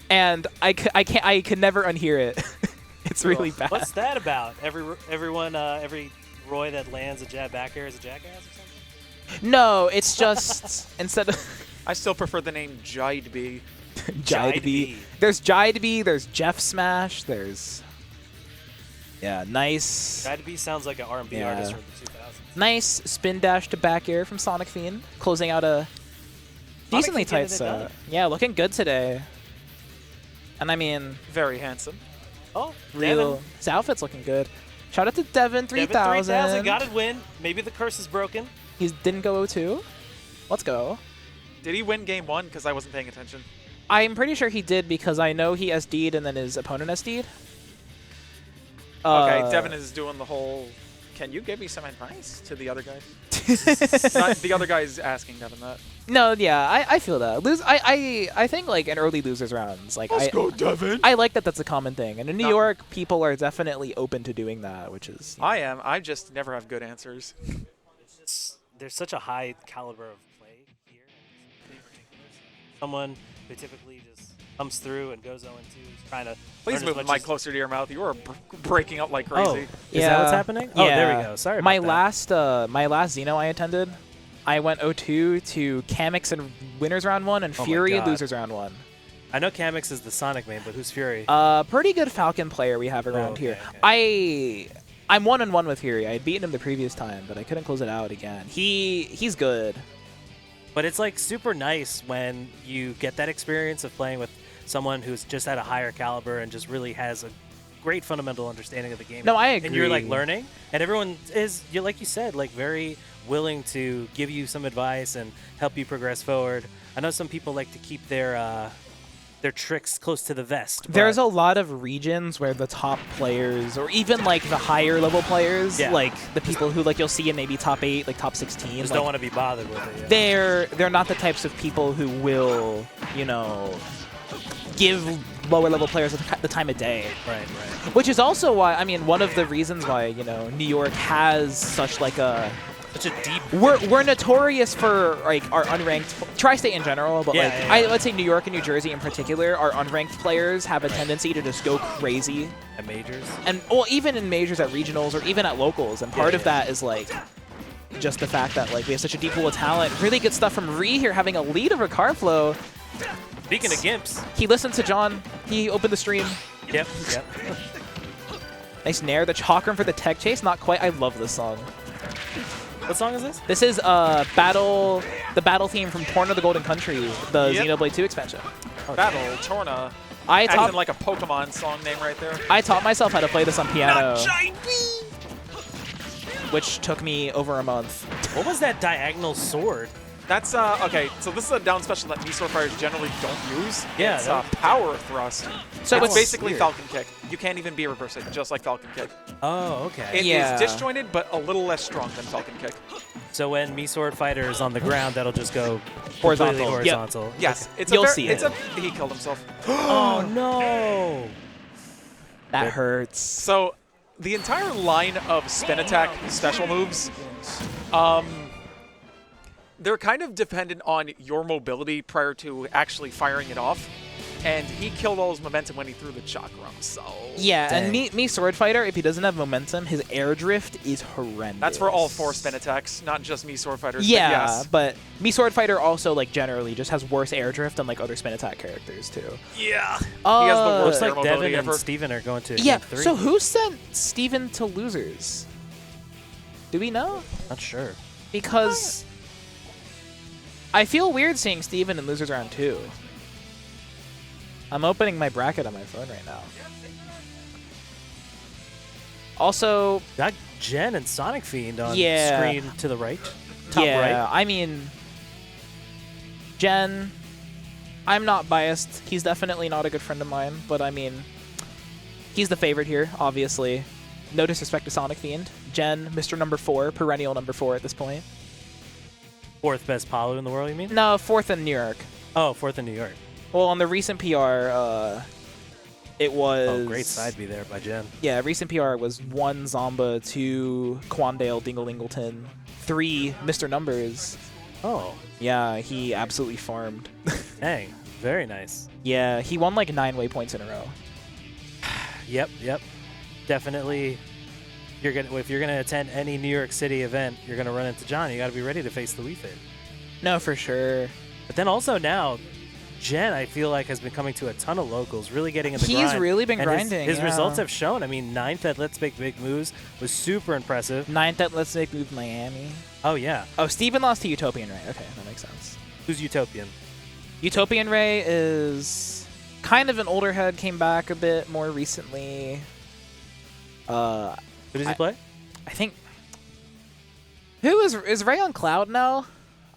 and I could never unhear it. It's really bad. What's that about? Every Roy that lands a jab back air is a jackass or something? No, it's just instead of I still prefer the name Jide Jide. There's Jide. There's Jeff Smash. There's nice. Jide sounds like an R&B artist from the 2000s. Nice spin dash to back air from Sonicfiend, closing out a decently Sonicfiend tight getting it done. set. Yeah, looking good today. And I mean, Very handsome. Oh, real. His outfit's looking good. Shout out to Devin 3000. 3000 got it win. Maybe the curse is broken. He didn't go 0-2. Let's go. Did he win game 1? Because I wasn't paying attention. I'm pretty sure he did because I know he SD'd and then his opponent SD'd. Okay, Devin is doing the whole, can you give me some advice to the other guys? The other guy's asking Devin that. No, yeah, I feel that. I think like in early losers rounds, like Let's go, Devin. I like that that's a common thing. And in New York, people are definitely open to doing that, which is I am. I just never have good answers. There's such a high caliber of play here. In particular. Someone who typically just comes through and goes 0-2 is trying to. Please move the mic closer to your mouth. You are breaking up like Oh, crazy. is that what's happening? Oh, there we go. Sorry my about that. my last Xeno I attended, I went 0-2 to Kamix in winners round 1 and Oh my Fury in God. losers round 1. I know Kamix is the Sonic main, but who's Fury? Pretty good Falcon player we have around here. okay. I'm 1-1 with Fury. I had beaten him the previous time, but I couldn't close it out again. He's good. But it's like super nice when you get that experience of playing with someone who's just at a higher caliber and just really has a great fundamental understanding of the game. No, I agree. And you're like learning, and everyone is, like you said, like very willing to give you some advice and help you progress forward. I know some people like to keep their tricks close to the vest. There's a lot of regions where the top players, or even like the higher level players, like the people who like you'll see in maybe top 8, like top 16, just like, don't want to be bothered with it. Yeah. they're not the types of people who will, give lower level players the time of day. Right. Which is also why, I mean, one of the reasons why, New York has such like a deep. We're notorious for like our unranked tri-state in general, but let's say New York and New Jersey in particular, our unranked players have a tendency to just go crazy at majors, and even in majors at regionals or even at locals. And part of that is like just the fact that like we have such a deep pool of talent. Really good stuff from Riiiiii here, having a lead over Karflo. Speaking of Gimps, he listened to John. He opened the stream. Yep. Nice nair. The chakram for the tech chase. Not quite. I love this song. What song is this? This is the battle theme from Torna the Golden Country, the Xenoblade 2 expansion. Battle, Torna. Acting like a Pokemon song name right there. I taught myself how to play this on piano, which took me over a month. What was that diagonal sword? That's, okay, so this is a down special that Sword fighters generally don't use. Yeah. It's power thrust. So it's basically Falcon Kick. You can't even be reverse it, just like Falcon Kick. Oh, okay. It is disjointed, but a little less strong than Falcon Kick. So when Sword fighter is on the ground, that'll just go horizontal. Horizontal. Yes. Okay. You'll see it. He killed himself. Oh, no. That hurts. So the entire line of spin attack special moves, they're kind of dependent on your mobility prior to actually firing it off. And he killed all his momentum when he threw the chakram, so... Yeah, and me Sword Fighter, if he doesn't have momentum, his air drift is horrendous. That's for all 4 spin attacks, not just me Sword Fighters. Yeah, but me Sword Fighter also, like, generally just has worse air drift than, like, other spin attack characters, too. Yeah. He has the worst Looks air like mobility Devin ever. and Steven are going to Yeah, Game 3. so who sent Steven to losers? Do we know? Not sure. Because I feel weird seeing Steven in losers round 2. I'm opening my bracket on my phone right now. Also, Got Jen and Sonicfiend on Yeah. screen to the right. Top right. I mean, Jen, I'm not biased. He's definitely not a good friend of mine, but I mean, he's the favorite here, obviously. No disrespect to Sonicfiend. Jen, Mr. Number 4, perennial number 4 at this point. 4th best Palu in the world, you mean? No, 4th in New York. Oh, 4th in New York. Well, on the recent PR, it was... Oh, great side B there by Jen. Yeah, recent PR was 1 Zomba, 2 Quandale Dinglingleton, 3 Mr. Numbers. Oh. Yeah, he absolutely farmed. Dang. Very nice. Yeah, he won like 9 waypoints in a row. Yep. Definitely. If you're gonna attend any New York City event, you're gonna run into John. You got to be ready to face the Wii Fit. No, for sure. But then also now, Jen, I feel like, has been coming to a ton of locals, really getting in the grind. He's really been and grinding. His yeah. results have shown. I mean, 9th at Let's Make Big Moves was super impressive. 9th at Let's Make Move Miami. Oh, yeah. Oh, Steven lost to UtopianRay. Okay, that makes sense. Who's Utopian? UtopianRay is kind of an older head, came back a bit more recently. Who does he play? I think... Who is Ray on Cloud now?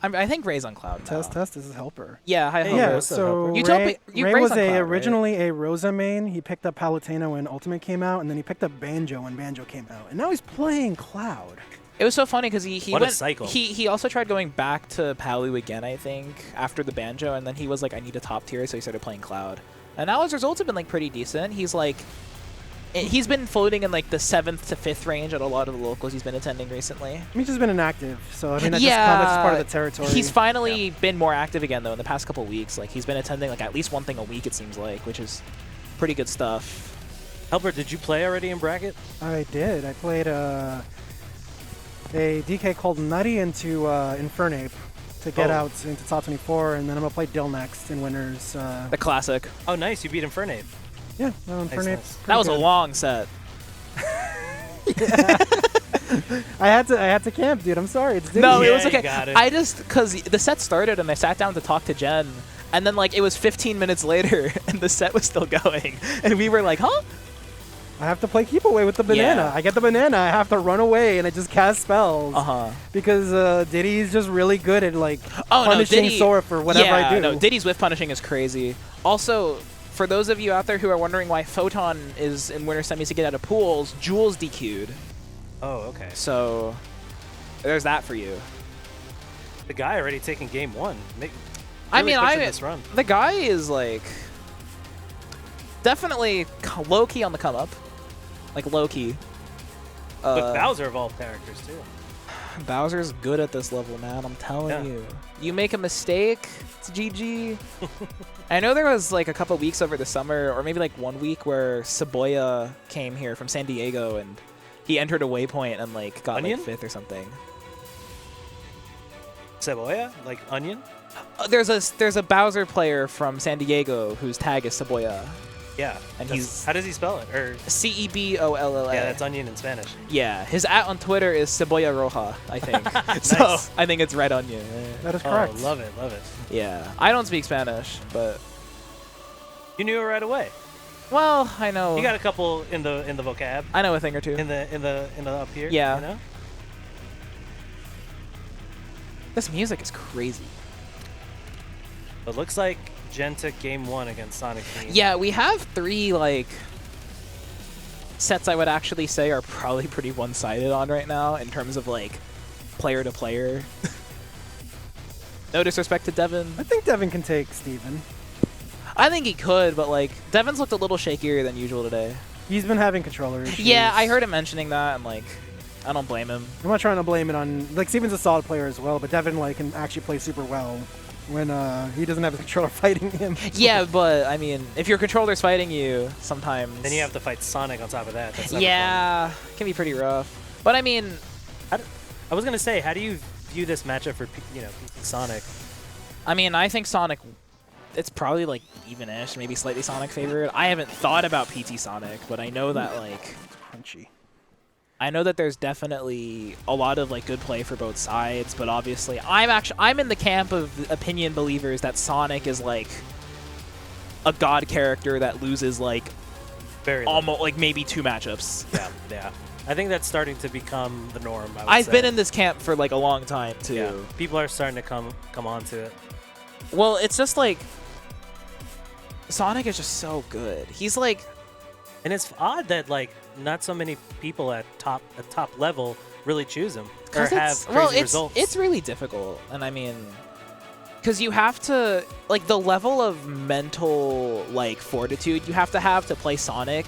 I think Ray's on Cloud now. Test, this is HelpR. Yeah, hi, Hey, HelpR. Yeah, what's up, so HelpR? Ray Ray's was on Cloud, right? originally a Rosa main. He picked up Palutena when Ultimate came out, and then he picked up Banjo when Banjo came out. And now he's playing Cloud. It was so funny because he What a went, cycle. He also tried going back to Palu again, I think, after the Banjo, and then he was like, I need a top tier, so he started playing Cloud. And now his results have been like pretty decent. He's like, he's been floating in like the 7th to 5th range at a lot of the locals he's been attending recently. I mean, he's just been inactive, so I mean, that's Yeah, just part of the territory. He's finally been more active again though in the past couple weeks. Like he's been attending like at least one thing a week, it seems like, which is pretty good stuff. HelpR, did you play already in bracket? I did. I played a DK called Nutty into Infernape to get out into top 24, and then I'm going to play Dill next in winners. The classic. Oh, nice. You beat Infernape. Yeah, Infernape's nice. That was pretty a good. long set. I had to camp, dude. I'm sorry. It's No, Yeah, it was you okay. got it. I just, because the set started and I sat down to talk to Jen, and then like it was 15 minutes later and the set was still going, and we were like, huh? I have to play keep away with the banana. Yeah. I get the banana. I have to run away, and I just cast spells. Because Diddy's just really good at like punishing Diddy, Sora for whatever I do. No, Diddy's whiff punishing is crazy. Also, for those of you out there who are wondering why Photon is in winter semis to get out of pools, Jules DQ'd. Oh, okay. So there's that for you. The guy already taking game 1. I mean, this run. the guy is like definitely low key on the come up, like low key. But Bowser of all characters too. Bowser's good at this level, man. I'm telling you. You make a mistake, it's GG. I know there was like a couple weeks over the summer, or maybe like 1 week, where Saboya came here from San Diego and he entered a waypoint and like got Onion? like 5th or something. Cebolla? Like onion? There's a Bowser player from San Diego whose tag is Saboya. Yeah. And how does he spell it? Or Cebolla. yeah, that's onion in Spanish. Yeah, his @ on Twitter is Cebolla Roja, I think. So Nice. I think it's red onion. That is correct. Oh, love it, love it. Yeah, I don't speak Spanish, but You knew it right away. well, I know. You got a couple in the vocab. I know a thing or two. In the up here. Yeah. You know? This music is crazy. It looks like Jen took game 1 against Sonicfiend. Yeah, we have 3 like sets I would actually say are probably pretty one-sided on right now in terms of like player to player. No disrespect to Devin. I think Devin can take Steven. I think he could, but like Devin's looked a little shakier than usual today. He's been having controller issues. Yeah, I heard him mentioning that, and like I don't blame him. I'm not trying to blame it on like Steven's a solid player as well, but Devin like can actually play super well when he doesn't have his controller fighting him. Yeah, but I mean, if your controller's fighting you, sometimes Then you have to fight Sonic on top of that. That's never yeah, it can be pretty rough. But I mean, I was gonna say, how do you view this matchup for PT Sonic? I mean, I think Sonic, it's probably like even-ish, maybe slightly Sonic favored. I haven't thought about PT Sonic, but I know that like Punchy. I know that there's definitely a lot of like good play for both sides, but obviously I'm in the camp of opinion believers that Sonic is like a god character that loses like Very almost like maybe 2 matchups. Yeah. I think that's starting to become the norm. I've been in this camp for like a long time too. Yeah. People are starting to come on to it. Well, it's just like Sonic is just so good. He's like, and it's odd that like not so many people at top level really choose him or have crazy results. It's really difficult, and I mean, Because you have to, like, the level of mental, like, fortitude you have to play Sonic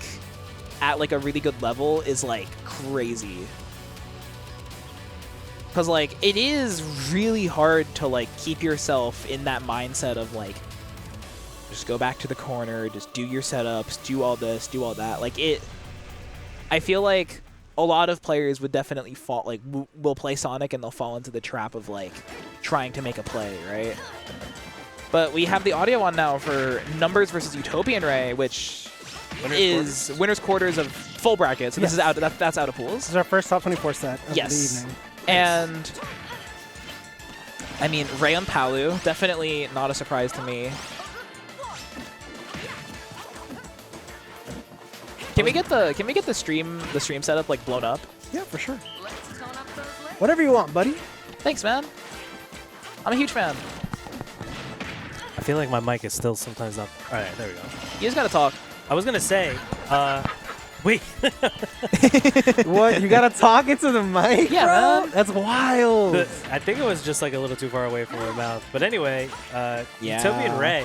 at, like, a really good level is, like, crazy. Because, like, it is really hard to, like, keep yourself in that mindset of, like, just go back to the corner, just do your setups, do all this, do all that. Like, I feel like a lot of players would definitely fall, like, will play Sonic and they'll fall into the trap of, like, trying to make a play, right? But we have the audio on now for Numbers versus UtopianRay, which is winner's quarters of full bracket. So this is out. That's out of pools. This is our first top 24 set of the evening. And I mean, Ray and Palu, definitely not a surprise to me. Can we get the stream setup like blown up? Yeah, for sure. Whatever you want, buddy. Thanks, man. I'm a huge fan. I feel like my mic is still sometimes not. All right, there we go. You just gotta talk. I was gonna say, wait. What? You gotta talk into the mic? Yeah, bro? man. That's wild. I think it was just like a little too far away from my mouth. But anyway, UtopianRay,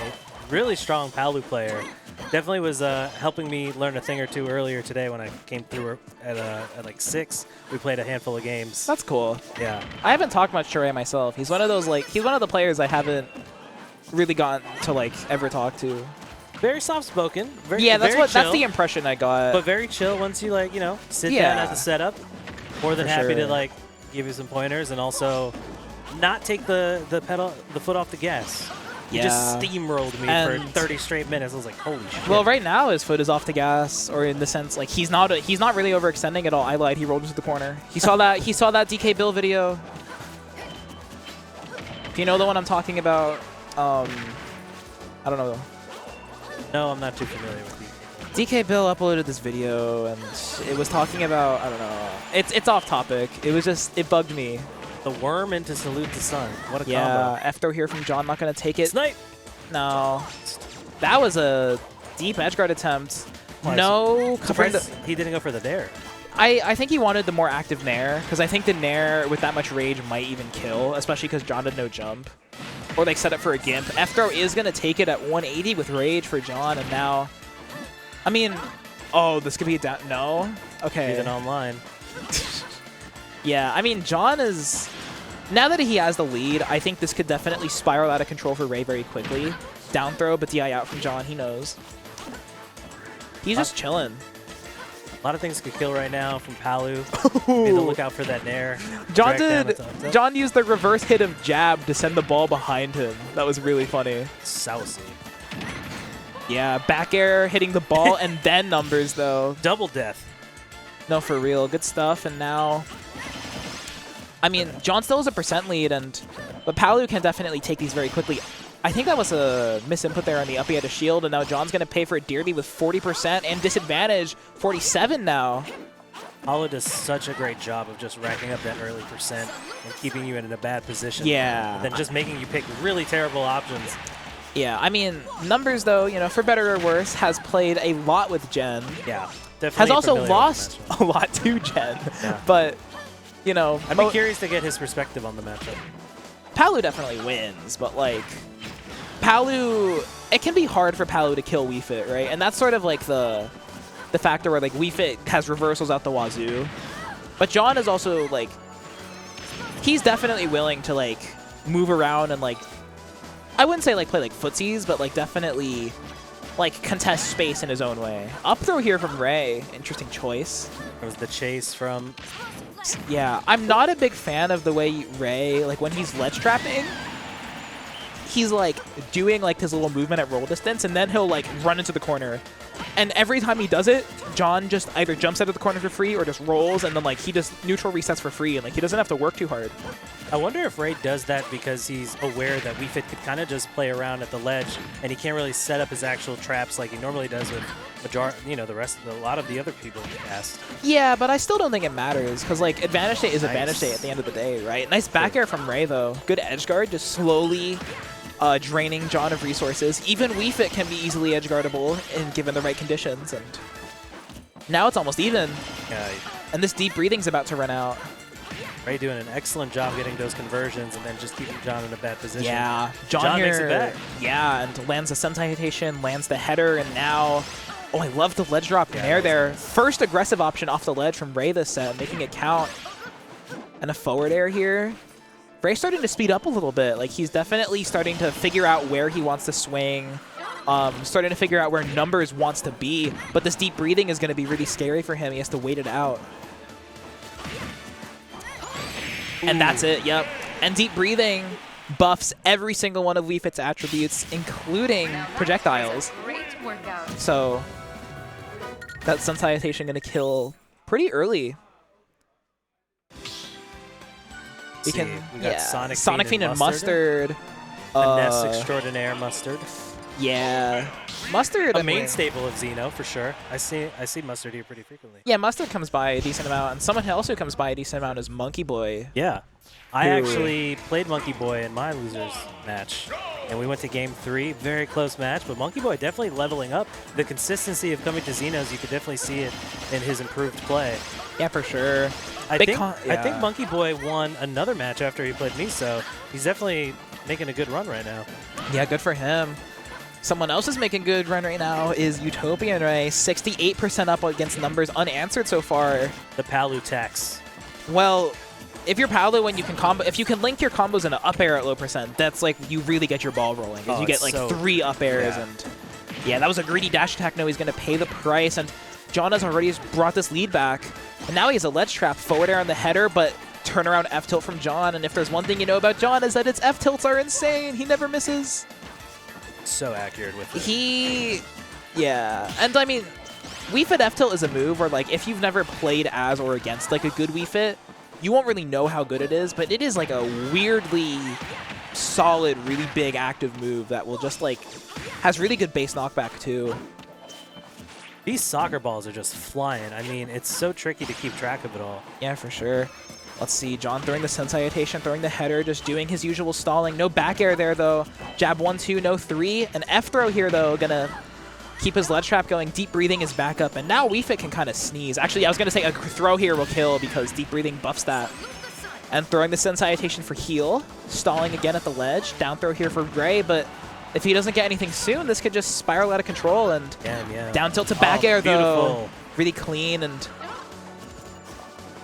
really strong Palu player. Definitely was helping me learn a thing or two earlier today when I came through at like 6. We played a handful of games. That's cool. Yeah. I haven't talked much to Ray myself. He's one of those he's one of the players I haven't really gotten to like ever talk to. Very soft-spoken. Yeah, that's the impression I got. But very chill once you like, sit down at the setup. More than happy to like give you some pointers and also not take the foot off the gas. He just steamrolled me for 30 straight minutes. I was like, holy shit. Well, right now his foot is off the gas, or in the sense like he's not really overextending at all. I lied. He rolled into the corner. He saw that DK Bill video. Do you know the one I'm talking about? I don't know. No, I'm not too familiar with you. DK Bill uploaded this video, and it was talking about, I don't know. It's off topic. It was just, it bugged me. The worm into Salute the Sun. What a combo. Yeah, F throw here from John. Not going to take it. Snipe! No. That was a deep edgeguard attempt. No. Surprised he didn't go for the dare. I think he wanted the more active nair, because I think the nair with that much rage might even kill, especially because John had no jump. Or they set up for a gimp. F throw is going to take it at 180 with rage for John, and now... I mean... Oh, this could be a down... No? Okay. Even online. Yeah, I mean, John is... Now that he has the lead, I think this could definitely spiral out of control for Ray very quickly. Down throw, but DI out from John. He knows. He's just chilling. A lot of things could kill right now from Palu. Be on the lookout for that nair. John used the reverse hit of jab to send the ball behind him. That was really funny. Saucy. Yeah, back air hitting the ball and then numbers though. Double death. No, for real. Good stuff. And now... I mean, John still has a % lead, but Palu can definitely take these very quickly. I think that was a misinput there on the up. He had a shield, and now John's going to pay for it dearly with 40% and disadvantage 47 now. Palu does such a great job of just racking up that early % and keeping you in a bad position. Yeah. And then just making you pick really terrible options. Yeah, I mean, Numbers, though, for better or worse, has played a lot with Gen. Yeah, definitely. Has also lost a lot to Gen. Yeah. But, I'd be curious to get his perspective on the matchup. Palu definitely wins, but, like, Palu, it can be hard for Palu to kill Wii Fit, right? And that's sort of, like, the factor where, like, Wii Fit has reversals out the wazoo. But John is also, like, he's definitely willing to, like, move around and, like, I wouldn't say, like, play, like, footsies, but, like, definitely, like, contest space in his own way. Up throw here from Ray. Interesting choice. It was the chase from... Yeah, I'm not a big fan of the way Ray, like, when he's ledge trapping, he's, like, doing, like, his little movement at roll distance, and then he'll, like, run into the corner. And every time he does it, John just either jumps out of the corner for free or just rolls, and then, like, he just neutral resets for free, and, like, he doesn't have to work too hard. I wonder if Ray does that because he's aware that Wii Fit could kind of just play around at the ledge, and he can't really set up his actual traps like he normally does with a lot of the other people he cast. Yeah, but I still don't think it matters, because, like, advantage state is advantage state at the end of the day, right? Nice back air from Ray, though. Good edge guard, just slowly draining John of resources. Even Wii Fit can be easily edge guardable given the right conditions, and now it's almost even. Yeah. And this deep breathing's about to run out. Ray doing an excellent job getting those conversions and then just keeping John in a bad position. Yeah, John makes it here. back. Yeah, and lands the sensitization, lands the header, and now. Oh, I love the ledge drop Nair there. First aggressive option off the ledge from Ray this set, making it count. And a forward air here. Ray's starting to speed up a little bit. Like, he's definitely starting to figure out where he wants to swing. Starting to figure out where numbers wants to be. But this deep breathing is going to be really scary for him. He has to wait it out. And that's it, yep. And deep breathing buffs every single one of Wii Fit's attributes, including projectiles. Great workout. So that sensitization going to kill pretty early. We got Sonicfiend and Mustard. Finesse extraordinaire Mustard. Yeah. Mustard, a main staple of Xeno, for sure. I see Mustard here pretty frequently. Yeah, Mustard comes by a decent amount, and someone who also comes by a decent amount is Monkey Boy. Yeah. I actually played Monkey Boy in my losers match, and we went to game 3. Very close match, but Monkey Boy definitely leveling up. The consistency of coming to Xenos, you could definitely see it in his improved play. Yeah, for sure. I think Monkey Boy won another match after he played me, so he's definitely making a good run right now. Yeah, good for him. Someone else is making good run right now is UtopianRay, 68% up against numbers unanswered so far. The Palu tax. Well, if you're Palu and you can combo, if you can link your combos in an up air at low percent, that's like you really get your ball rolling. You get like 3 up airs and yeah, that was a greedy dash attack. No, he's gonna pay the price, and John has already brought this lead back, and now he has a ledge trap, forward air on the header, but turnaround F tilt from John. And if there's one thing you know about John is that its F tilts are insane. He never misses. So accurate with it. Yeah, and I mean, Wii Fit F tilt is a move where like if you've never played as or against like a good Wii Fit, you won't really know how good it is, but it is like a weirdly solid, really big active move that will just like has really good base knockback too. These soccer balls are just flying. I mean, it's so tricky to keep track of it all. Yeah, for sure. Let's see, John throwing the sensitization, throwing the header, just doing his usual stalling. No back air there, though. Jab 1-2, no 3. An F throw here, though, gonna keep his ledge trap going. Deep breathing is back up, and now Wii Fit can kind of sneeze. Actually, I was gonna say a throw here will kill because deep breathing buffs that. And throwing the sensitization for heal. Stalling again at the ledge. Down throw here for Ray, but if he doesn't get anything soon, this could just spiral out of control. And down tilt to back air, though. Really clean, and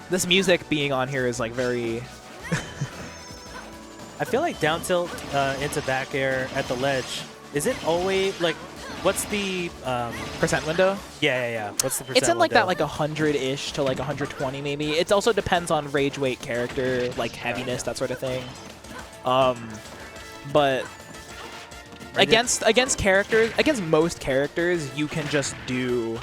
this music being on here is like very... I feel like down tilt into back air at the ledge, is it always, like, what's the... percent window? Yeah. What's the percent It's in like window? that like 100-ish to like 120 maybe. It also depends on rage weight character, like heaviness, that sort of thing. But against characters, against most characters, you can just do...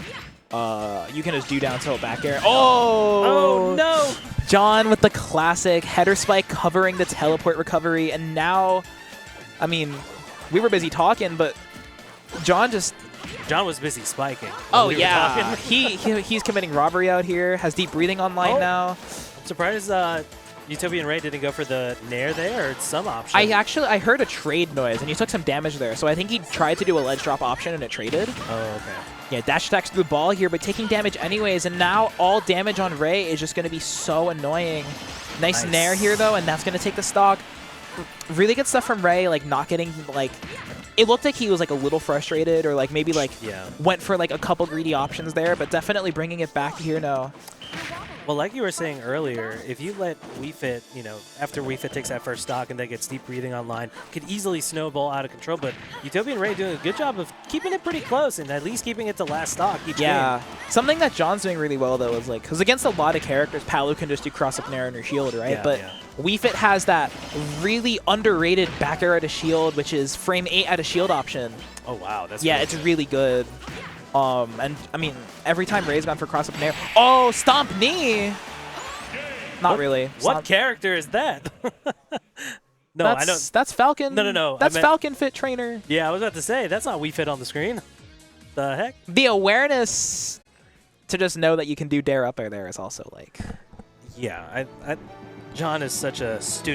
down tilt back air. Oh no! John with the classic header spike covering the teleport recovery, and now, I mean, we were busy talking, but John was busy spiking. Oh yeah, he's committing robbery out here. Has deep breathing online now. I'm surprised UtopianRay didn't go for the nair there, or some option. I heard a trade noise, and he took some damage there, so I think he tried to do a ledge drop option and it traded. Oh, okay. Yeah, dash attacks through the ball here, but taking damage anyways, and now all damage on Ray is just going to be so annoying. Nice nair here, though, and that's going to take the stock. Really good stuff from Ray, like not getting, like... It looked like he was like a little frustrated, or like maybe like went for like a couple greedy options there, but definitely bringing it back here now. Well, like you were saying earlier, if you let Wii Fit, after Wii Fit takes that first stock and then gets deep breathing online, could easily snowball out of control. But UtopianRay doing a good job of keeping it pretty close and at least keeping it to last stock each game. Something that John's doing really well, though, is like, because against a lot of characters, Palu can just do cross-up nair on your shield, right? But Wii Fit has that really underrated back air at a shield, which is frame 8 at a shield option. Oh, wow. That's it's really good. And I mean, every time Ray's gone for cross-up nair. Oh, stomp knee! Not really. What character is that? No, I don't. That's Falcon. No. That's Falcon Fit Trainer. Yeah, I was about to say, that's not Wii Fit on the screen. The heck? The awareness to just know that you can do dare up air there is also like... Yeah, John is such a student